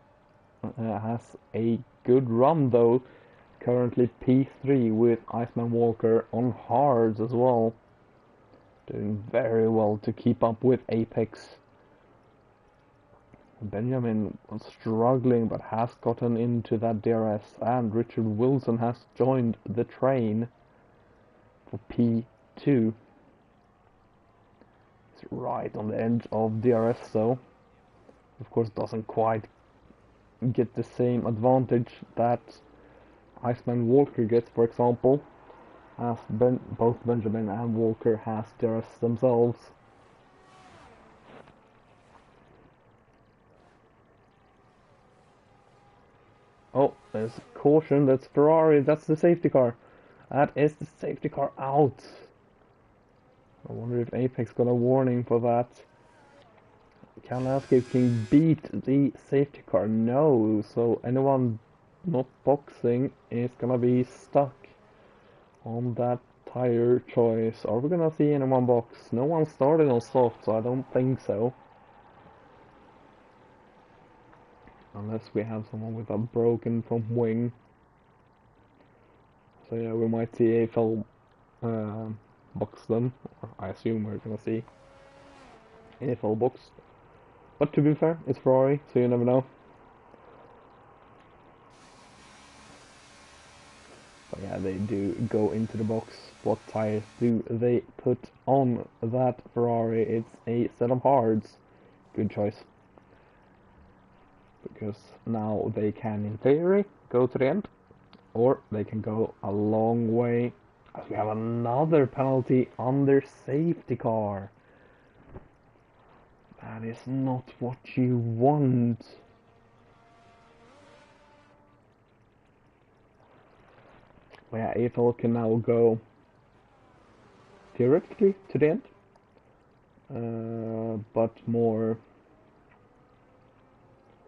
has a good run though, currently P3 with Iceman Walker on hards as well, doing very well to keep up with Apex. Benjamin was struggling but has gotten into that DRS, and Richard Wilson has joined the train for P2. It's right on the edge of DRS though. Of course doesn't quite get the same advantage that Iceman Walker gets, for example, as both Benjamin and Walker has DRS themselves. Oh, there's caution. That's Ferrari. That's the safety car. That is the safety car out. I wonder if Apex got a warning for that. Can Landscape King beat the safety car? No. So anyone not boxing is gonna be stuck on that tire choice. Are we gonna see anyone box? No one started on soft, so I don't think so. Unless we have someone with a broken front wing. So yeah, we might see AFL box them. I assume we're gonna see AFL box. But to be fair, it's Ferrari, so you never know. But yeah, they do go into the box. What tires do they put on that Ferrari? It's a set of hards. Good choice. Because now they can, in theory, go to the end. Or they can go a long way. As we have another penalty on their safety car. That is not what you want. Well, yeah, AFL can now go theoretically to the end. But more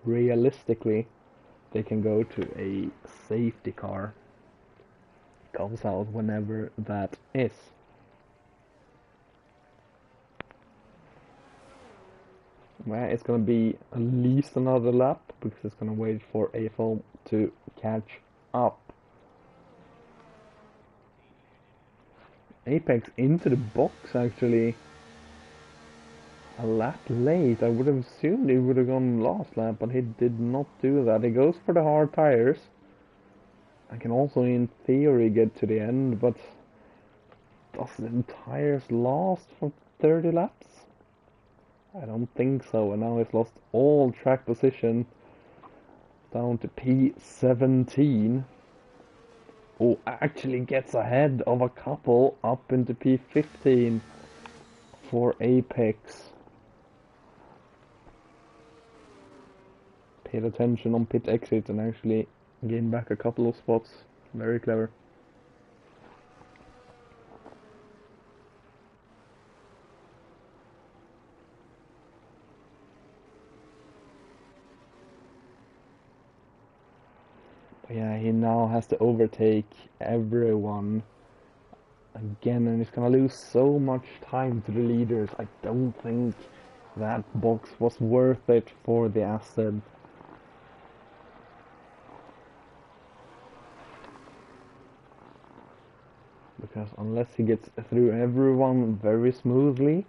realistically, they can go to a safety car. Comes out whenever that is. Well, it's gonna be at least another lap because it's gonna wait for AFL to catch up. Apex into the box actually a lap late. I would have assumed he would have gone last lap, but he did not do that. He goes for the hard tires. I can also in theory get to the end, but does the tires last for 30 laps? I don't think so, and now he's lost all track position down to P17. Oh, actually gets ahead of a couple up into P15 for Apex. Paid attention on pit exit and actually gained back a couple of spots. Very clever. But yeah, he now has to overtake everyone again, and he's gonna lose so much time to the leaders. I don't think that box was worth it for the asset. Because unless he gets through everyone very smoothly,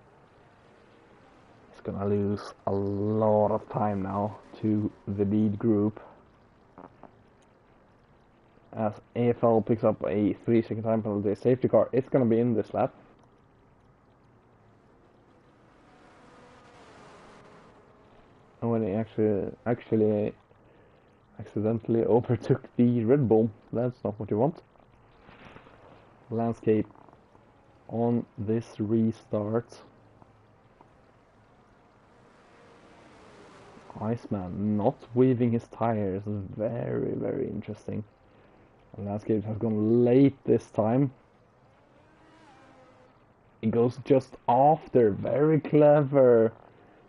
he's gonna lose a lot of time now to the lead group. As AFL picks up a 3-second time penalty, safety car, it's gonna be in this lap. And when he actually accidentally overtook the Red Bull, that's not what you want. Landscape on this restart. Iceman not weaving his tires, very, very interesting. Landscape has gone late this time. He goes just after, very clever.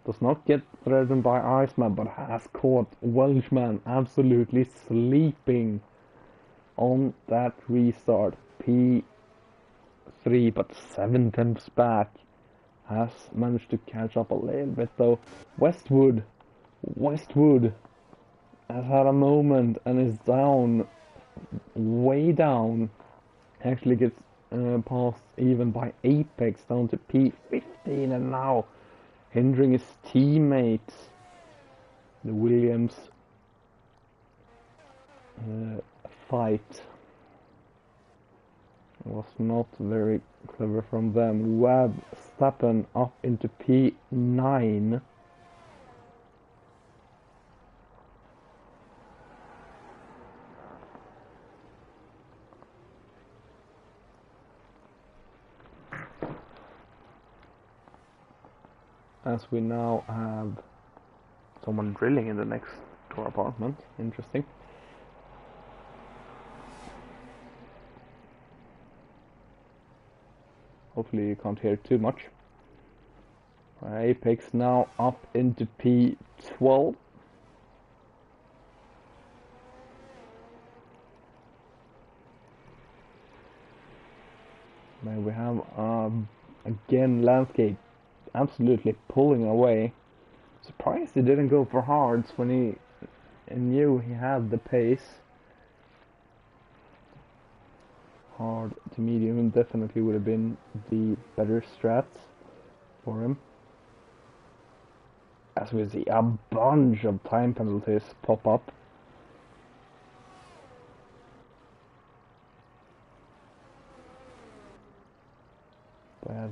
Does not get threatened by Iceman, but has caught Welshman absolutely sleeping on that restart. P3, but 7 tenths back. Has managed to catch up a little bit though. Westwood has had a moment and is down, way down. Actually gets passed even by Apex down to P15, and now hindering his teammates. The Williams fight was not very clever from them. Webb Stappen up into P9. As we now have someone drilling in the next door apartment. Interesting. Hopefully you can't hear too much. Apex now up into P12. There we have again Landscape absolutely pulling away. Surprised he didn't go for hards when he knew he had the pace. Hard to medium definitely would have been the better strats for him. As we see a bunch of time penalties pop up.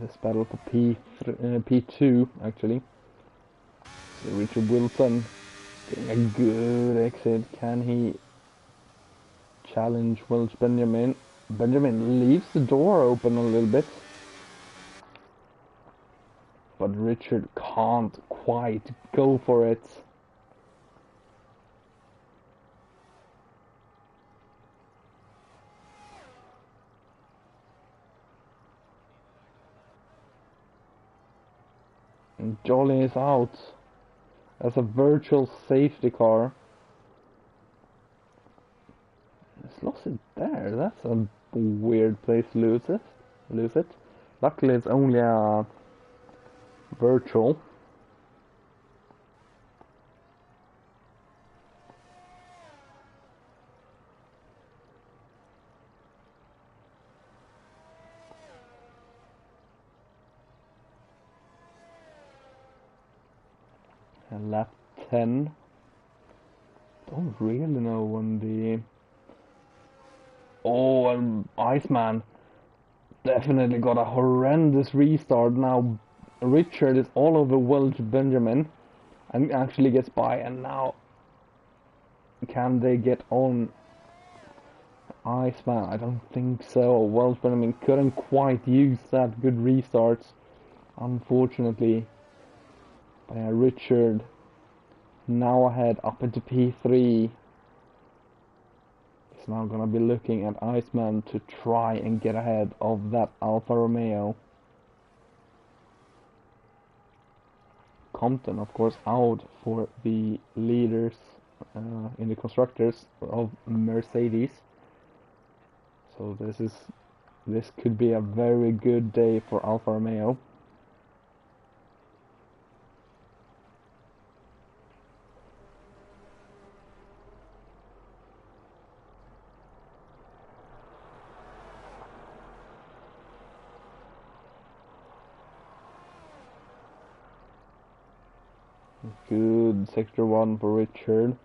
This battle for P2 actually. So Richard Wilson getting a good exit. Can he challenge Welch Benjamin? Benjamin leaves the door open a little bit. But Richard can't quite go for it. And Jolly is out. As a virtual safety car. It's lost it there. That's a weird place to lose it. Luckily it's only a virtual. And lap 10. Don't really know when the... Oh, and Iceman definitely got a horrendous restart. Now Richard is all over Welch Benjamin and actually gets by, and now can they get on Iceman? I don't think so. Welch Benjamin couldn't quite use that good restarts, unfortunately. But yeah, Richard now ahead up into P3. He's now gonna be looking at Iceman to try and get ahead of that Alfa Romeo. Compton, of course, out for the leaders in the constructors of Mercedes. So this could be a very good day for Alfa Romeo. Good sector 1 for Richard.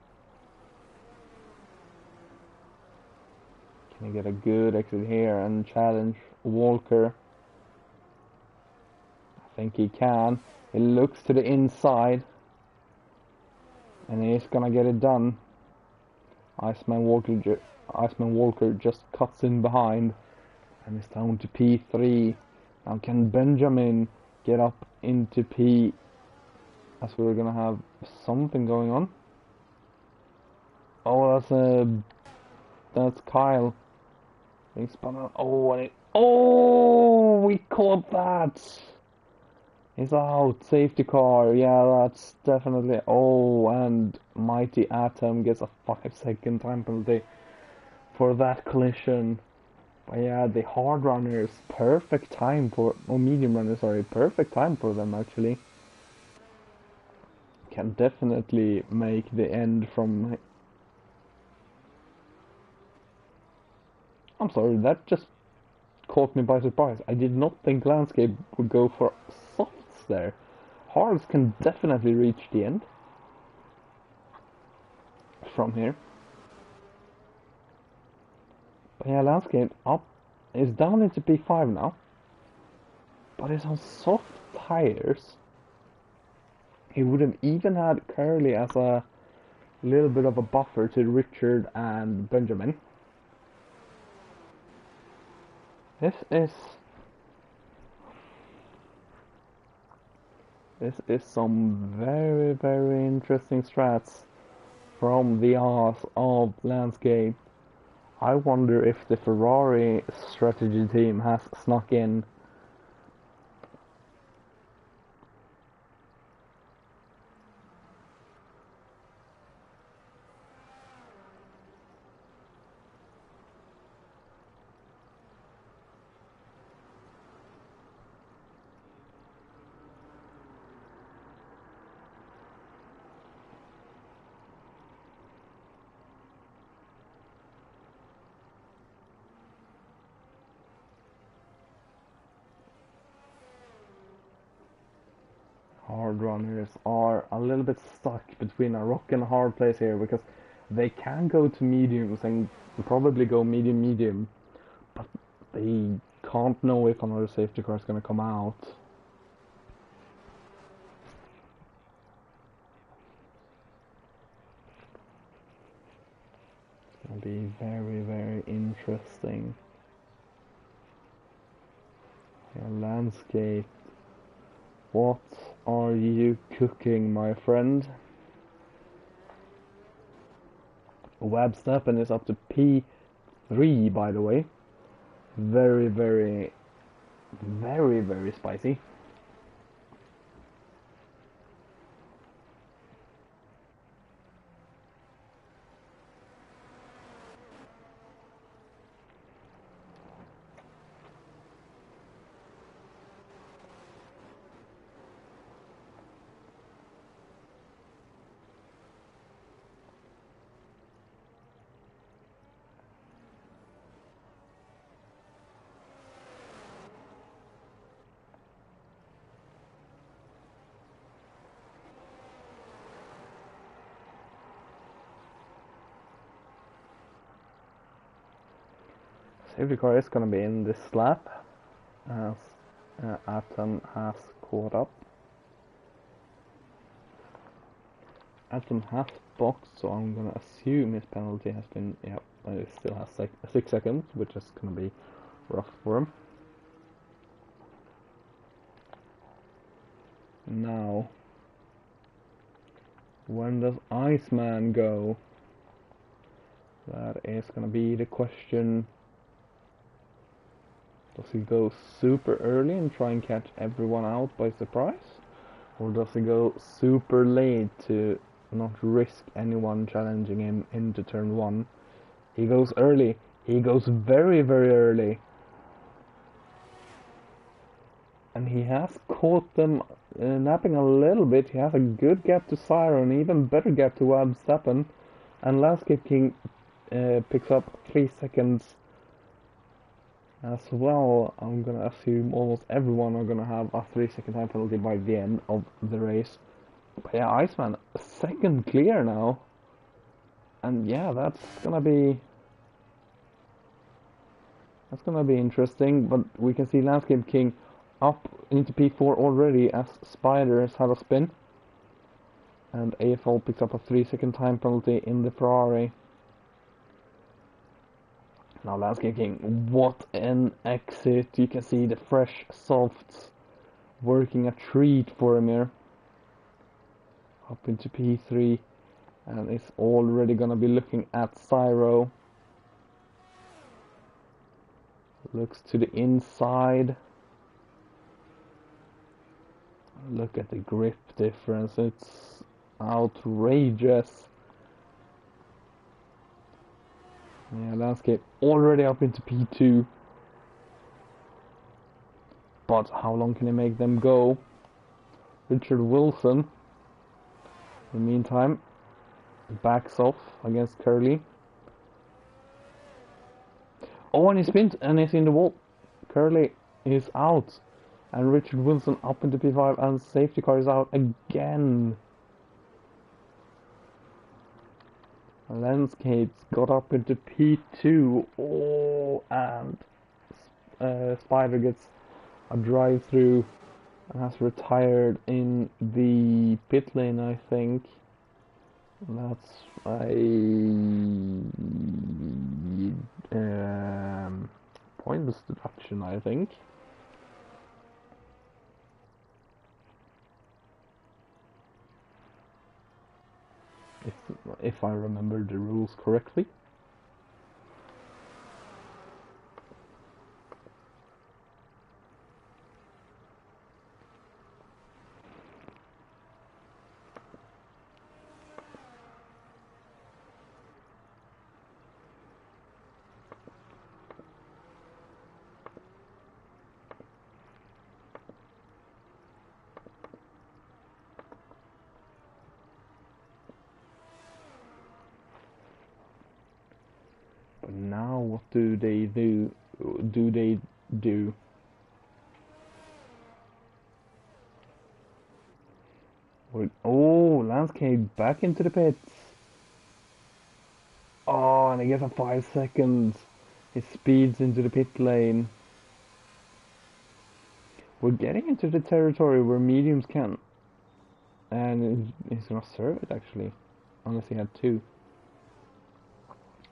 Can he get a good exit here and challenge Walker? I think he can. He looks to the inside. And he's gonna get it done. Iceman Walker just cuts in behind. And it's down to P3. Now can Benjamin get up into P... As we're gonna have something going on. Oh, that's Kyle. Being spun out. Oh, and we caught that. He's out. Safety car. Yeah, that's definitely. Oh, and Mighty Atom gets a 5-second time penalty for that collision. But yeah, the hard runners, perfect time for, or medium runners, sorry, perfect time for them actually. Can definitely make the end from... I'm sorry, that just caught me by surprise. I did not think Landscape would go for softs there. Hards can definitely reach the end from here. But yeah, Landscape up is down into P5 now. But it's on soft tires. He would have even had Curly as a little bit of a buffer to Richard and Benjamin. This is some very, very interesting strats from the arse of Landscape. I wonder if the Ferrari strategy team has snuck in hard runners are a little bit stuck between a rock and a hard place here, because they can go to mediums and probably go medium, but they can't know if another safety car is going to come out. It's going to be very, very interesting. Your landscape. What are you cooking, my friend? Webstappen is up to P3, by the way. Very, very, very, very spicy. Safety car is going to be in this lap as Atom has caught up. Atom has boxed, so I'm going to assume his penalty has been, yeah, he still has 6 seconds, which is going to be rough for him. Now, when does Iceman go? That is going to be the question. Does he go super early and try and catch everyone out by surprise? Or does he go super late to not risk anyone challenging him into turn 1? He goes early. He goes very, very early. And he has caught them napping a little bit. He has a good gap to Syro, an even better gap to Webstappen. And Landscape King picks up 3 seconds as well. I'm gonna assume almost everyone are gonna have a 3-second time penalty by the end of the race. But yeah, Iceman, second clear now. And yeah, that's gonna be interesting. But we can see Landscape King up into P4 already as Spider has had a spin. And AFL picks up a 3-second time penalty in the Ferrari. Now Landscape King, what an exit. You can see the fresh softs working a treat for him here. Up into P3, and it's already gonna be looking at Syro. Looks to the inside. Look at the grip difference, it's outrageous. Yeah, Landscape already up into P2. But how long can he make them go? Richard Wilson, in the meantime, backs off against Curly. Oh, and he spins and he's in the wall. Curly is out. And Richard Wilson up into P5 and safety car is out again. Landscapes got up into P2. Oh, and Spider gets a drive through and has retired in the pit lane, I think. That's a pointless deduction, I think. If I remember the rules correctly. But now what do they do? Oh, Landscape back into the pits. Oh, and he gets a 5 seconds. He speeds into the pit lane. We're getting into the territory where mediums can. And he's gonna serve it actually. Unless he had two.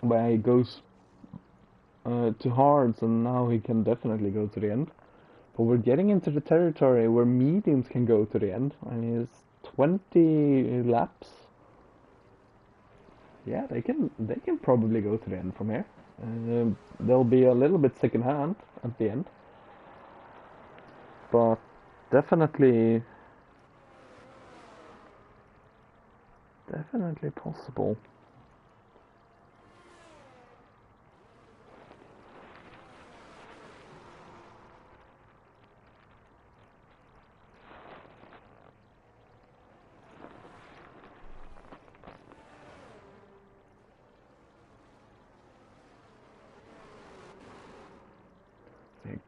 But he goes to hards, and now he can definitely go to the end. But we're getting into the territory where mediums can go to the end. And he's 20 laps. Yeah, they can probably go to the end from here. They'll be a little bit second hand at the end. But definitely possible.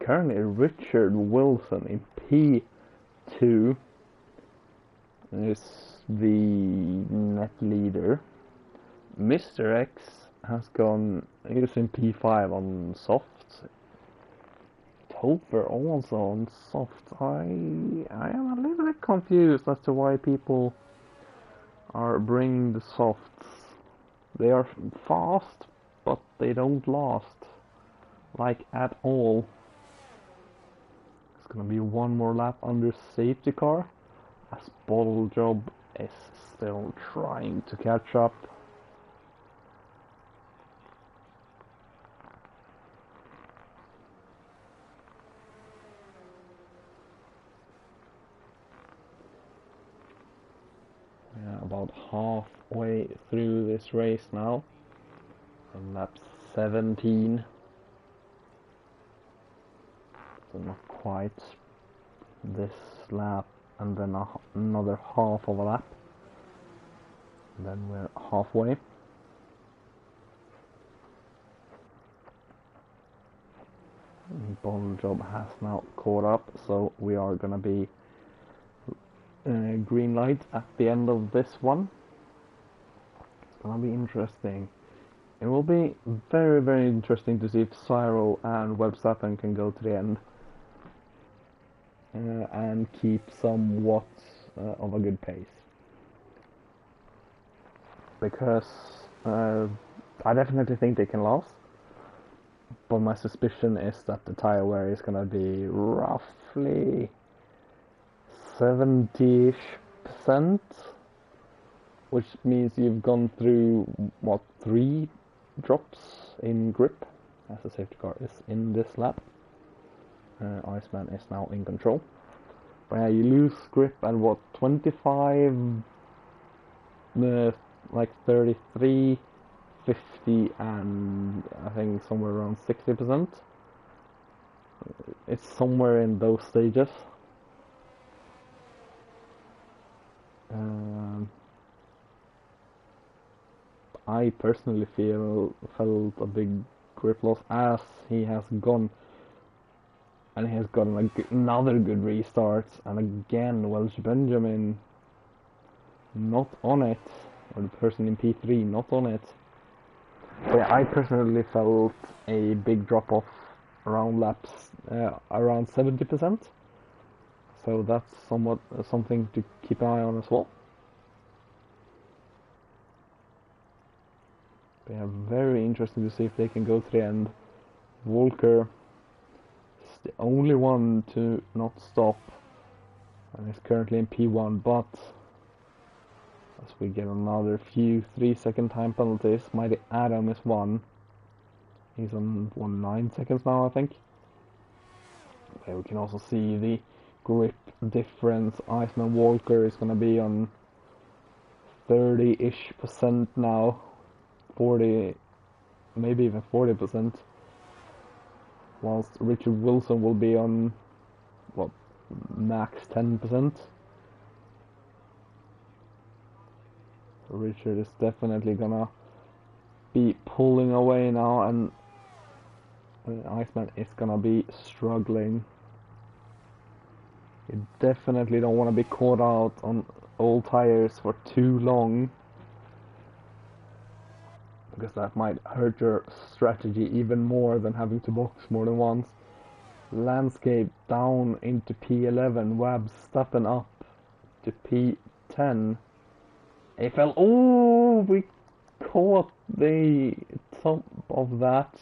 Currently Richard Wilson in P2 is the net leader. Mr. X has gone, he's in P5 on soft. Topher also on soft. I am a little bit confused as to why people are bringing the softs. They are fast, but they don't last, like at all. It's gonna be one more lap under safety car, as Bottle Job is still trying to catch up. Yeah, about halfway through this race now, on lap 17. So not quite this lap, and then another half of a lap. And then we're halfway. Bottle Job has now caught up, so we are gonna be green light at the end of this one. It's gonna be interesting. It will be very, very interesting to see if Cyril and Webstappen can go to the end and keep somewhat of a good pace. Because I definitely think they can last. But my suspicion is that the tire wear is gonna be roughly 70-ish%, which means you've gone through, what, 3 drops in grip, as the safety car is in this lap. Iceman is now in control. But yeah, you lose grip at what, 25, like 33, 50, and I think somewhere around 60%. It's somewhere in those stages. I personally felt a big grip loss as he has gone, and he has gotten another good restart, and again Welsh Benjamin not on it, or the person in P3 not on it. But yeah, I personally felt a big drop off around laps around 70%, so that's somewhat something to keep an eye on as well. They are very interesting to see if they can go to the end. Walker is the only one to not stop, and is currently in P1, but as we get another few 3-second time penalties, Mighty Adam is 1. He's on 9 seconds now, I think. There we can also see the grip difference. Iceman Walker is going to be on 30-ish% now. 40, maybe even 40%, whilst Richard Wilson will be on, what, max 10%. So Richard is definitely gonna be pulling away now, and Iceman is gonna be struggling. You definitely don't want to be caught out on old tires for too long, because that might hurt your strategy even more than having to box more than once. Landscape down into P11, Web stepping up to P10. AFL, oh, we caught the top of that.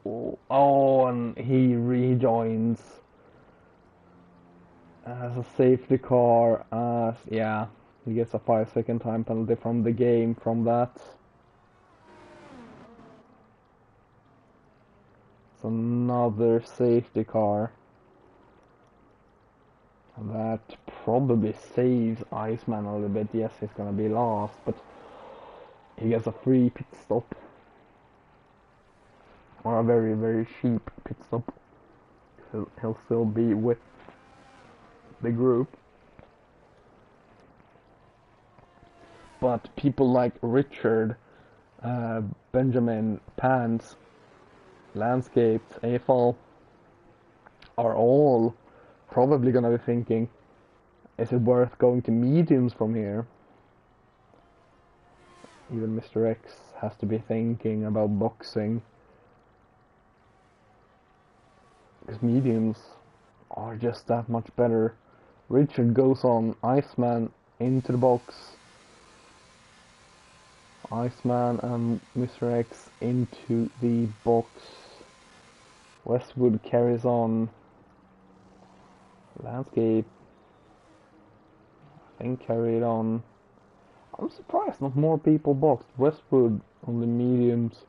Oh, and he rejoins as a safety car. Yeah, he gets a 5-second time penalty from the game from that. It's another safety car. And that probably saves Iceman a little bit. Yes, he's gonna be last, but he gets a free pit stop. Or a very, very cheap pit stop. He'll still be with the group. But people like Richard, Benjamin, Pants, Landscapes, AFL are all probably gonna be thinking, is it worth going to mediums from here? Even Mr. X has to be thinking about boxing. Because mediums are just that much better. Richard goes on Iceman into the box. Iceman and Mr. X into the box. Westwood carries on. Landscape, I think, carried on. I'm surprised not more people boxed. Westwood on the mediums.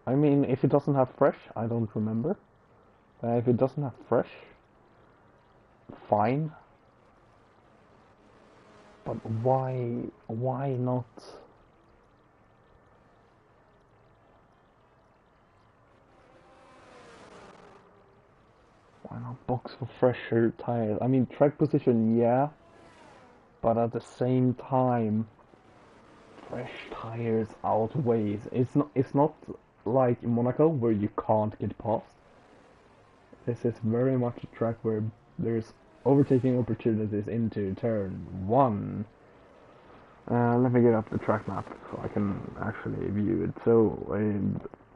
I mean, if it doesn't have fresh, I don't remember. If it doesn't have fresh, fine. But why not? Why not box for fresher tires? I mean, track position, yeah. But at the same time, fresh tires outweighs. It's not like in Monaco where you can't get past. This is very much a track where there's overtaking opportunities into turn 1. Let me get up the track map so I can actually view it. So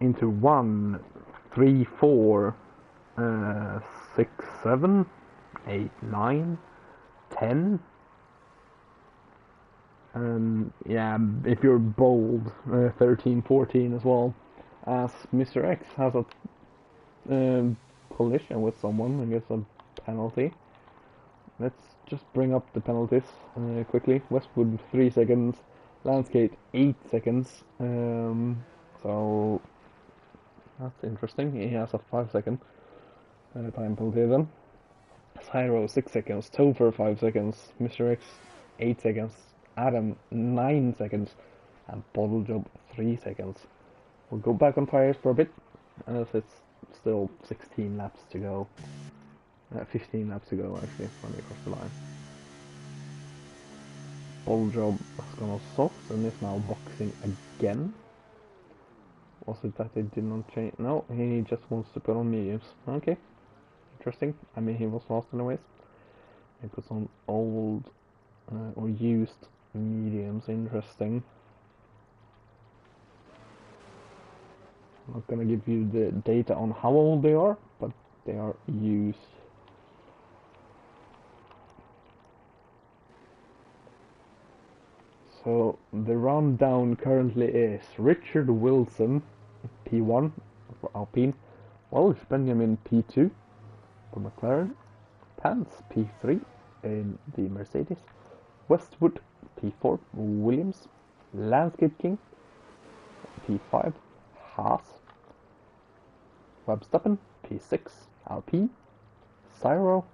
into 1, 3, 4, 6, 7, 8, 9, 10. And yeah, if you're bold, 13, 14 as well. As Mr. X has a collision with someone and gets a penalty. Let's just bring up the penalties quickly. Westwood 3 seconds, Landscape 8 seconds. So that's interesting. He has a 5-second time penalty then. Cyro 6 seconds, Topher 5 seconds, Mr. X 8 seconds, Adam 9 seconds, and Bottle Job 3 seconds. We'll go back on tires for a bit, as it's still 16 laps to go. 15 laps to go actually when we cross the line. Bottle Job has gone off softs and is now boxing again. Was it that they did not change? No, he just wants to put on mediums. Okay, interesting. I mean, he was last anyways. He puts on old or used mediums. Interesting. I'm not gonna give you the data on how old they are, but they are used. So the rundown currently is Richard Wilson, P1 for Alpine, Welsh Benjamin P2 for McLaren, Pants P3 in the Mercedes, Westwood P4 Williams, Landscape King P5 Haas, Websteppen P6 Alpine, Cyro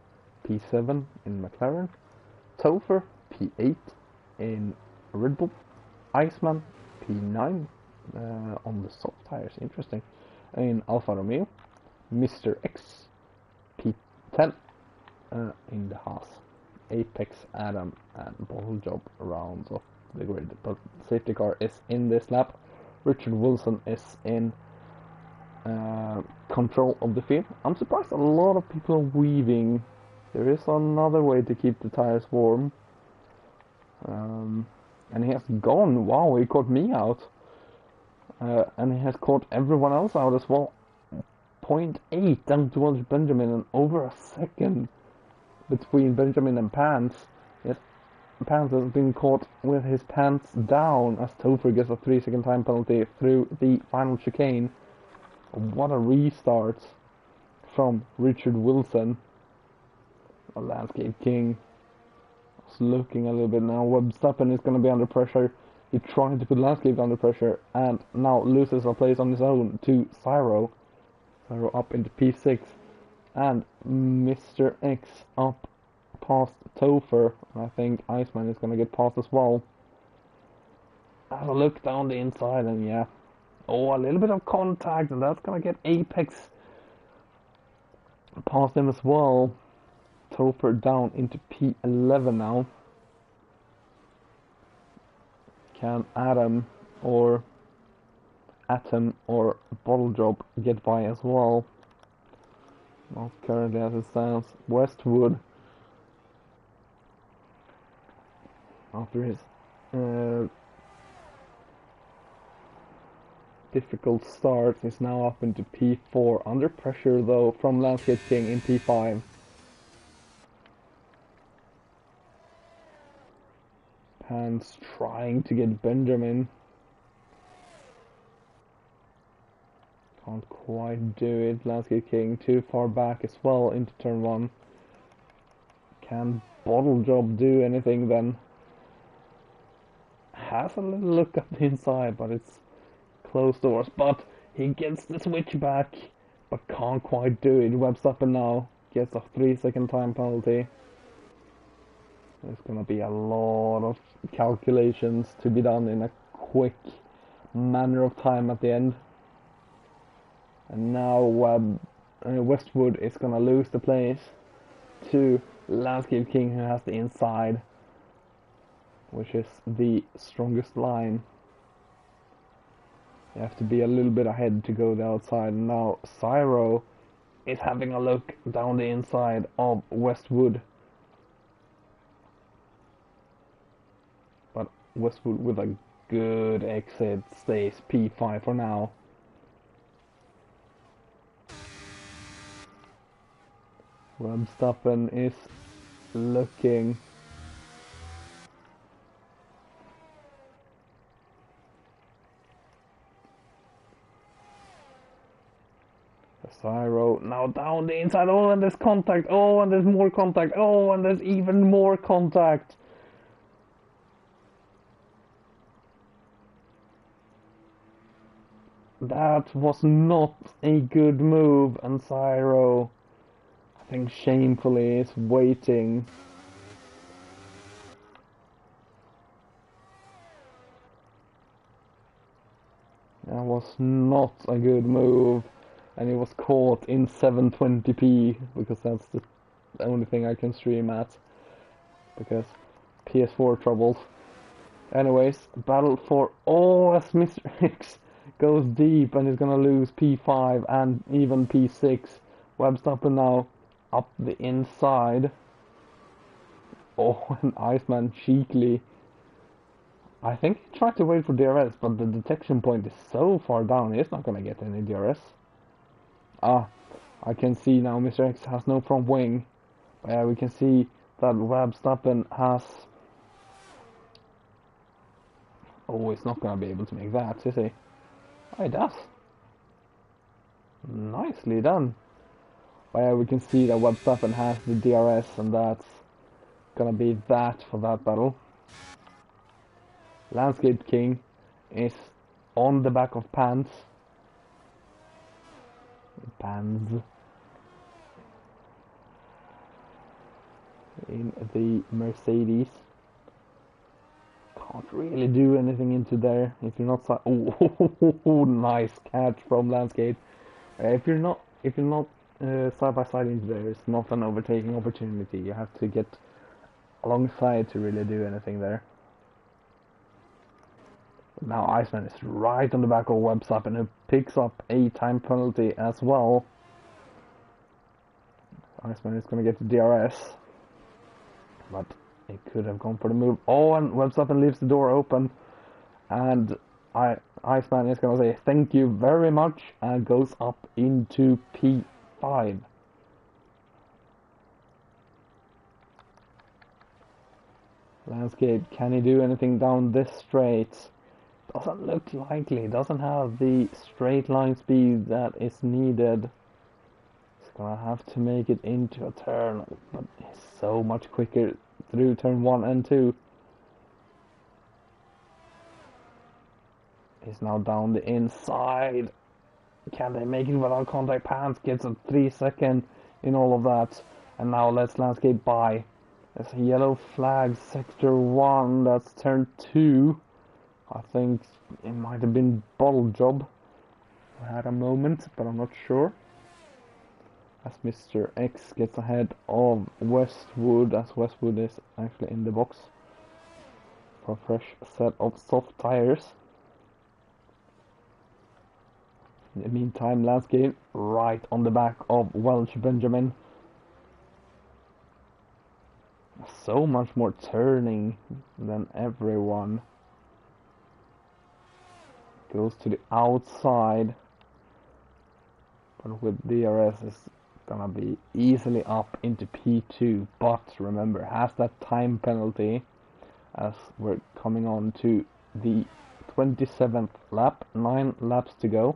P7 in McLaren, Topher P8 in Red Bull, Iceman P9 on the soft tires, interesting, in Alfa Romeo, Mr. X P10 in the Haas, Apex, Adam and Bottle Job rounds off the grid, but safety car is in this lap. Richard Wilson is in control of the field. I'm surprised a lot of people are weaving. There is another way to keep the tires warm. And he has gone. Wow, he caught me out. And he has caught everyone else out as well. 0.8 down towards Benjamin, and over a second between Benjamin and Pants. Yes, Pants has been caught with his pants down as Topher gets a 3-second time penalty through the final chicane. What a restart from Richard Wilson. A Landscape King. It's looking a little bit now. Verstappen is going to be under pressure. He tried to put Landscape under pressure and now loses a place on his own to Cyro. Cyro up into P6. And Mr. X up past Topher. I think Iceman is going to get past as well. Have a look down the inside and yeah. Oh, a little bit of contact, and that's going to get Apex past him as well. Topher down into P11 now. Can Atom or Bottle Drop get by as well? Not currently as it stands. Westwood, after his difficult start, is now up into P4. Under pressure though from Landscape King in P5. Pants trying to get Benjamin. Can't quite do it. Landscape King too far back as well into turn 1. Can Bottle Job do anything then? Has a little look at the inside, but it's closed doors. But he gets the switch back, but can't quite do it. Verstappen now gets a 3-second time penalty. There's gonna be a lot of calculations to be done in a quick manner of time at the end. And now Westwood is gonna lose the place to Landscape King, who has the inside, which is the strongest line. You have to be a little bit ahead to go the outside. And now Cyro is having a look down the inside of Westwood. But Westwood with a good exit stays P5 for now. Verstappen is looking. Cyro now down the inside. Oh, and there's contact. Oh, and there's more contact. Oh, and there's even more contact. That was not a good move, and Cyro, I think shamefully, is waiting. That was not a good move, and it was caught in 720p, because that's the only thing I can stream at, because PS4 troubles. Anyways, battle for, oh, as Mr. X goes deep and is gonna lose P5 and even P6. Verstappen now up the inside. Oh, and Iceman cheekily. I think he tried to wait for DRS, but the detection point is so far down, he's not gonna get any DRS. Ah, I can see now Mr. X has no front wing. We can see that Verstappen has... Oh, he's not gonna be able to make that, is he? Oh, he does. Nicely done. We can see that Verstappen has the DRS, and that's gonna be that for that battle. Landscape King is on the back of Pants. In the Mercedes. Can't really do anything into there if you're not. Oh, nice catch from Landscape. If you're not side by side into there, it's not an overtaking opportunity. You have to get alongside to really do anything there. Now Iceman is right on the back of Verstappen, who picks up a time penalty as well. Iceman is going to get the DRS, but It could have gone for the move. Oh, and Webstoppen leaves the door open. And Iceman is going to say thank you very much and goes up into P5. Landscape, can he do anything down this straight? Doesn't look likely. Doesn't have the straight line speed that is needed. He's going to have to make it into a turn. But he's so much quicker through turn 1 and 2. He's now down the inside. Can they make it without contact? Pants gets a 3 second in all of that. And now let's Landscape by. There's a yellow flag, sector 1. That's turn 2. I think it might have been Bottle Job. I had a moment, but I'm not sure. As Mr. X gets ahead of Westwood, as Westwood is actually in the box for a fresh set of soft tires. In the meantime, Landscape right on the back of Welch Benjamin. So much more turning than everyone. Goes to the outside. But with DRS it's gonna be easily up into P2. But remember, has that time penalty as we're coming on to the 27th lap. 9 laps to go.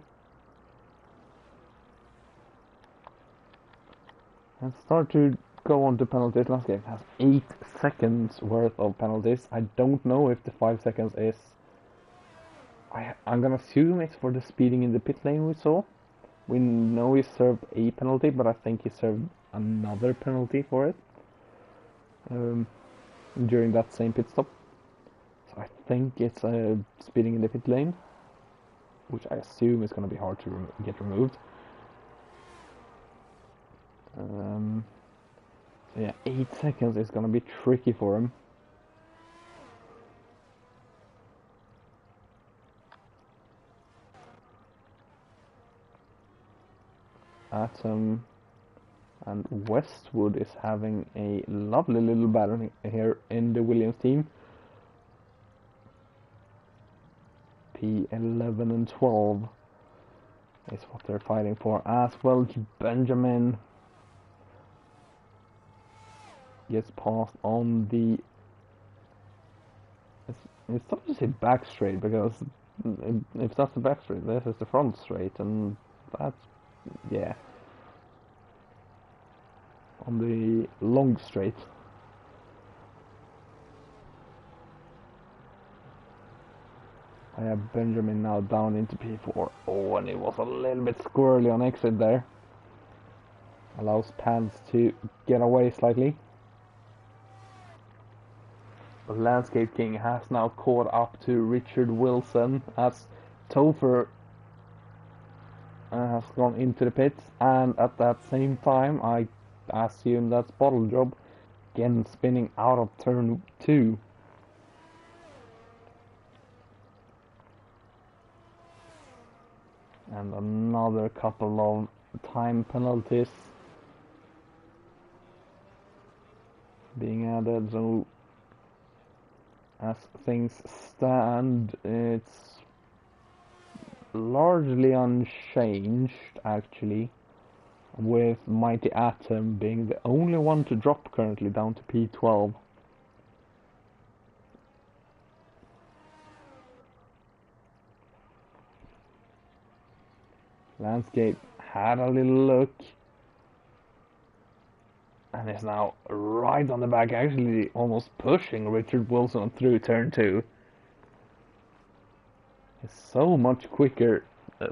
And start to go on to penalties. Landscape has 8 seconds worth of penalties. I don't know if the 5 seconds is... I'm gonna assume it's for the speeding in the pit lane we saw. We know he served a penalty, but I think he served another penalty for it. During that same pit stop. So I think it's speeding in the pit lane. Which I assume is gonna be hard to get removed. So yeah, 8 seconds is gonna be tricky for him. Atom and Westwood is having a lovely little battle here in the Williams team. P11 and 12 is what they're fighting for. As well, Benjamin gets passed on the... It's tough to say back straight, because if that's the back straight, this is the front straight, and that's... yeah. On the long straight. I have Benjamin now down into P4. Oh, and it was a little bit squirrely on exit there. Allows Pants to get away slightly. The Landscape King has now caught up to Richard Wilson as Topher has gone into the pits, and at that same time I assume that's Bottle Job again spinning out of turn 2. And another couple of time penalties being added. So as things stand, it's largely unchanged actually, with Mighty Atom being the only one to drop currently down to P12. Landscape had a little look and is now right on the back, actually almost pushing Richard Wilson through turn 2. He's so much quicker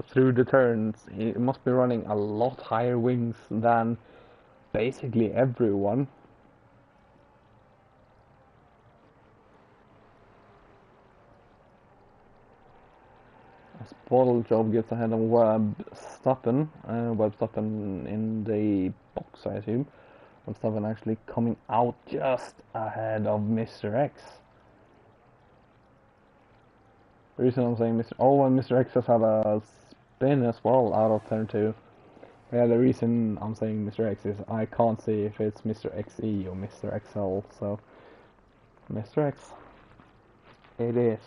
through the turns. He must be running a lot higher wings than basically everyone. As Bottle Job gets ahead of Webstoppen in the box, I assume. Webstoppen actually coming out just ahead of Mr. X. The reason I'm saying Mr. Oh, and Mr. X has had a spin as well out of turn 2. Yeah, the reason I'm saying Mr. X is I can't see if it's Mr. XE or Mr. XL, so Mr. X. It is.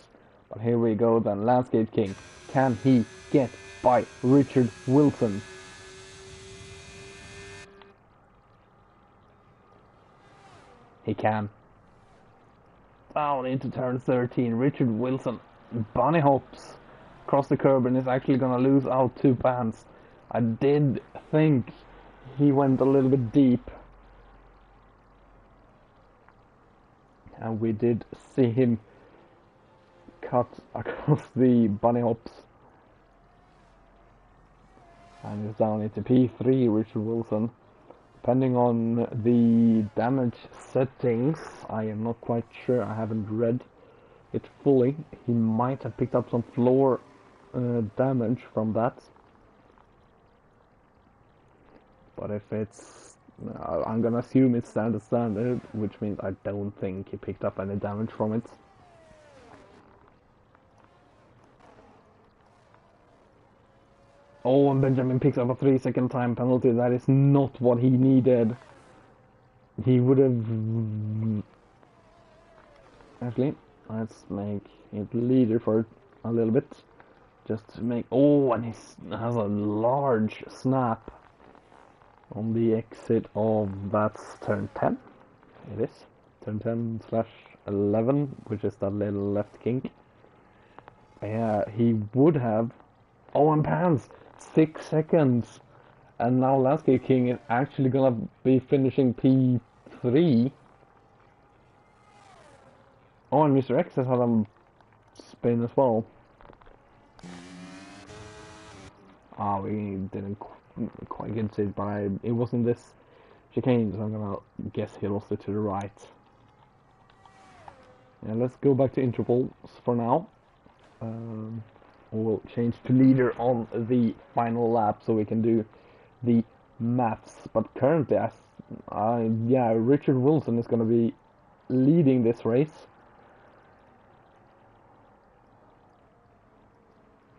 But here we go then. Landscape King. Can he get by Richard Wilson? He can. Down into turn 13. Richard Wilson bunny hops across the curb and is actually going to lose out 2 pants. I did think he went a little bit deep. And we did see him cut across the bunny hops. And he's down into P3, Richard Wilson. Depending on the damage settings, I am not quite sure, I haven't read it fully. He might have picked up some floor damage from that. But if it's... I'm gonna assume it's standard, which means I don't think he picked up any damage from it. Oh, and Benjamin picks up a 3-second time penalty. That is not what he needed. He would have... Actually, let's make it leader for a little bit. Just to make... Oh, and he has a large snap on the exit of... That's turn 10. It is. Turn 10/11, which is that little left kink. Yeah, he would have... Oh, and pans! 6 seconds, and now Landscape King is actually gonna be finishing P3. Oh, and Mr. X has had a spin as well. Ah, we didn't quite get it, but it wasn't this chicane, so I'm gonna guess he lost it to the right. Yeah, let's go back to intervals for now. We'll change to leader on the final lap so we can do the maths. But currently, yeah, Richard Wilson is going to be leading this race.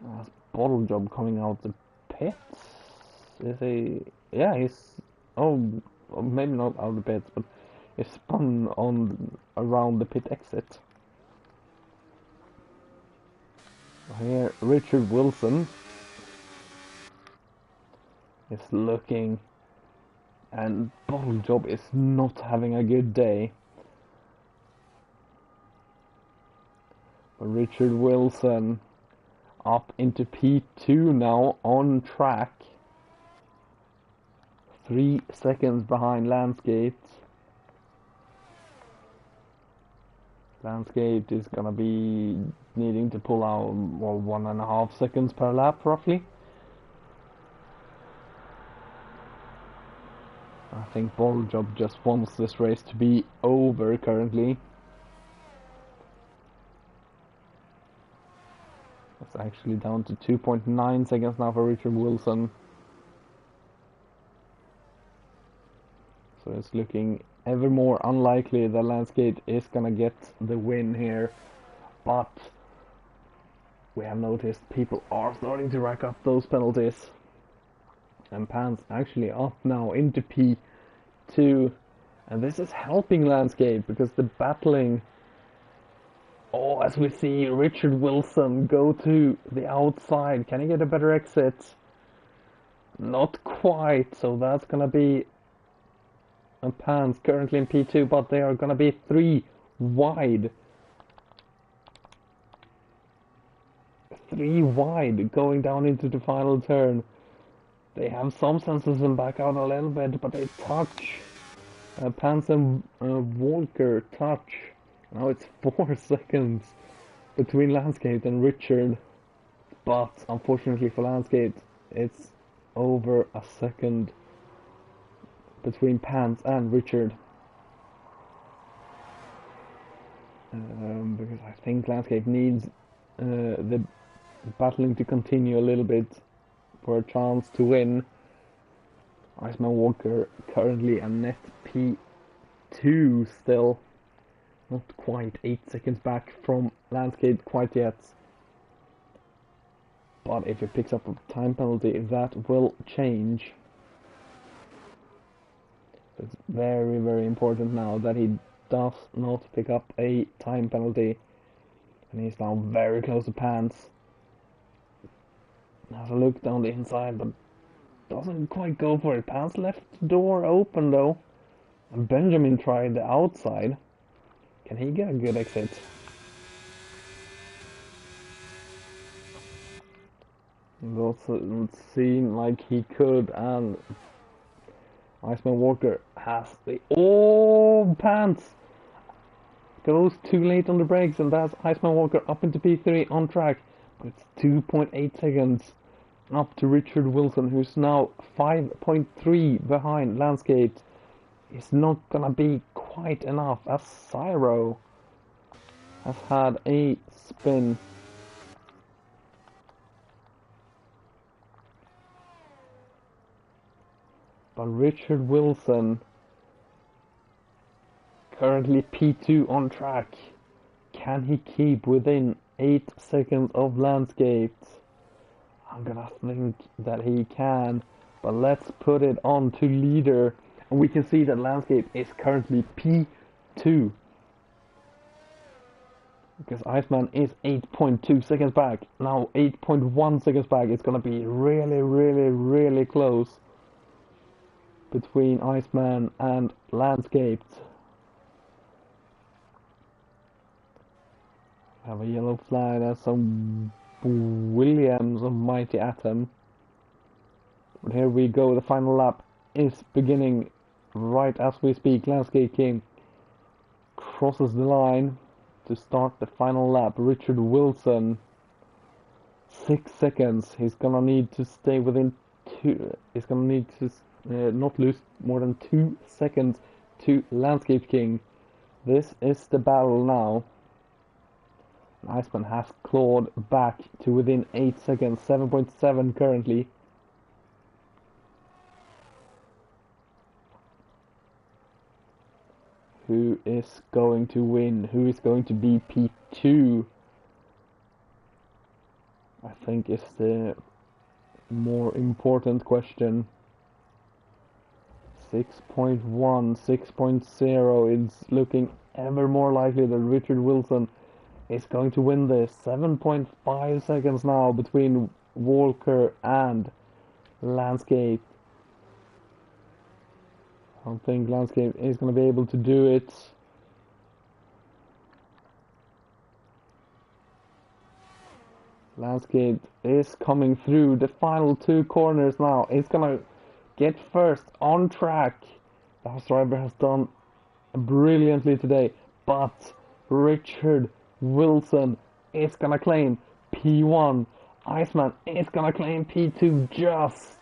That's Bottle Job coming out the pits. Is he? Yeah, he's... Oh, maybe not out of the pits, but he's spun on around the pit exit. Here, Richard Wilson is looking, and Bottle Job is not having a good day. But Richard Wilson up into P2 now, on track. 3 seconds behind Landscape. Landscape is gonna be needing to pull out, well, 1.5 seconds per lap, roughly. I think Bottle Job just wants this race to be over currently. It's actually down to 2.9 seconds now for Richard Wilson. So it's looking ever more unlikely that Landscape is gonna get the win here. But we have noticed people are starting to rack up those penalties. And Pan's actually up now into P2. And this is helping Landscape because the battling... Oh, as we see Richard Wilson go to the outside. Can he get a better exit? Not quite, so that's gonna be... And Pan's currently in P2, but they are gonna be 3 wide. 3 wide going down into the final turn. They have some senses and back out a little bit, but they touch. Pants and Walker touch. Now it's 4 seconds between Landscape and Richard. But unfortunately for Landscape, it's over a second between Pants and Richard. Because I think Landscape needs the battling to continue a little bit for a chance to win. Iceman Walker currently a net P2 still. Not quite 8 seconds back from Landscape quite yet. But if he picks up a time penalty, that will change. It's very, very important now that he does not pick up a time penalty. And he's now very close to Pants. Has a look down the inside, but doesn't quite go for it. Pants left the door open though. And Benjamin tried the outside. Can he get a good exit? It also seemed like he could, and Iceman Walker has the Pants goes too late on the brakes, and that's Iceman Walker up into P3 on track. But it's 2.8 seconds up to Richard Wilson, who's now 5.3 behind Landscape. It's not gonna be quite enough, as Cyro has had a spin. But Richard Wilson, currently P2 on track. Can he keep within 8 seconds of Landscape? I'm gonna think that he can, but let's put it on to leader. And we can see that Landscape is currently P2. Because Iceman is 8.2 seconds back. Now 8.1 seconds back. It's gonna be really, really, really close between Iceman and Landscaped. Have a yellow flag. That's some Williams of Mighty Atom. But here we go. The final lap is beginning right as we speak. Landscape King crosses the line to start the final lap. Richard Wilson, 6 seconds. He's gonna need to stay within 2. He's gonna need to not lose more than 2 seconds to Landscape King. This is the battle now. Iceman has clawed back to within 8 seconds, 7.7 currently. Who is going to win? Who is going to be P2? I think is the more important question. 6.1, 6.0, it's looking ever more likely that Richard Wilson is going to win this. 7.5 seconds now between Walker and Landscape. I don't think Landscape is going to be able to do it. Landscape is coming through the final 2 corners now. It's going to get first on track. The house driver has done brilliantly today, but Richard Wilson is gonna claim P1. Iceman is gonna claim P2 just.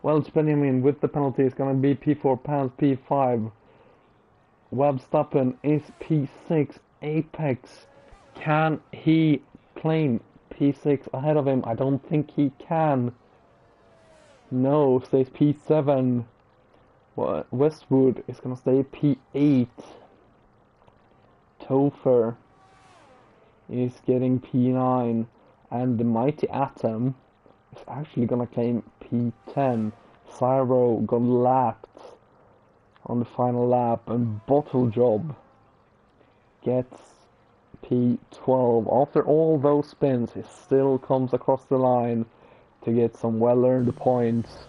Welch Benjamin with the penalty is gonna be P4, Pants P5. Webstappen is P6. Apex, can he claim P6 ahead of him? I don't think he can. No, stays P7. Westwood is gonna stay P8. Topher is getting P9, and the Mighty Atom is actually gonna claim P10. Cyro got lapped on the final lap, and Bottle Job gets P12. After all those spins, he still comes across the line to get some well-earned points.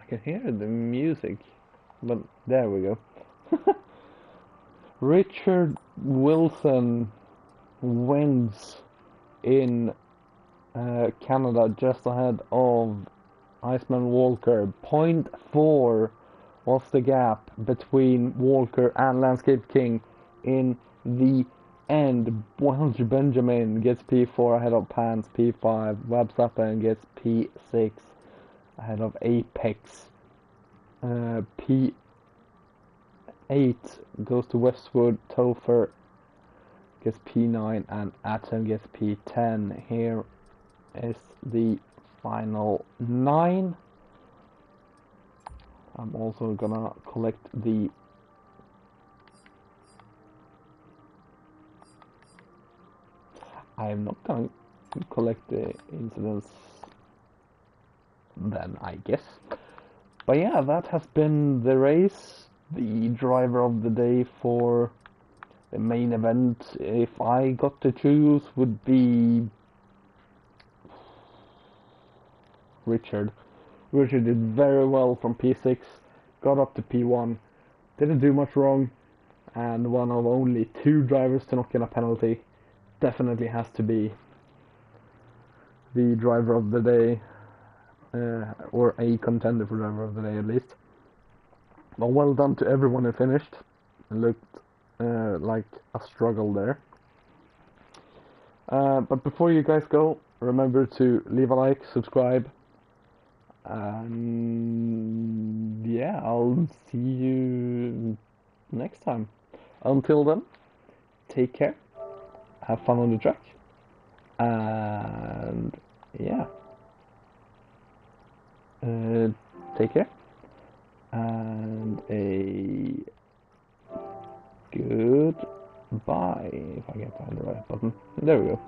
I can hear the music, but there we go. Richard Wilson wins in Canada, just ahead of Iceman Walker. 0.4 was the gap between Walker and Landscape King in the end. Welch Benjamin gets P4 ahead of Pants, P5. Webstappen gets P6 ahead of Apex. P8 goes to Westwood. Topher gets P9 and Atom gets P10. Here is the final 9. I'm also gonna collect the I'm not gonna collect the incidents then, I guess. But yeah, that has been the race. The driver of the day for the main event, if I got to choose, would be Richard. Richard did very well from P6, got up to P1, didn't do much wrong, and one of only 2 drivers to not get a penalty. Definitely has to be the driver of the day, or a contender for driver of the day at least. But well done to everyone who finished. It looked like a struggle there. But before you guys go, remember to leave a like, subscribe, and yeah, I'll see you next time. Until then, take care, have fun on the track, and yeah, take care, and a goodbye. If I can find the right button, there we go.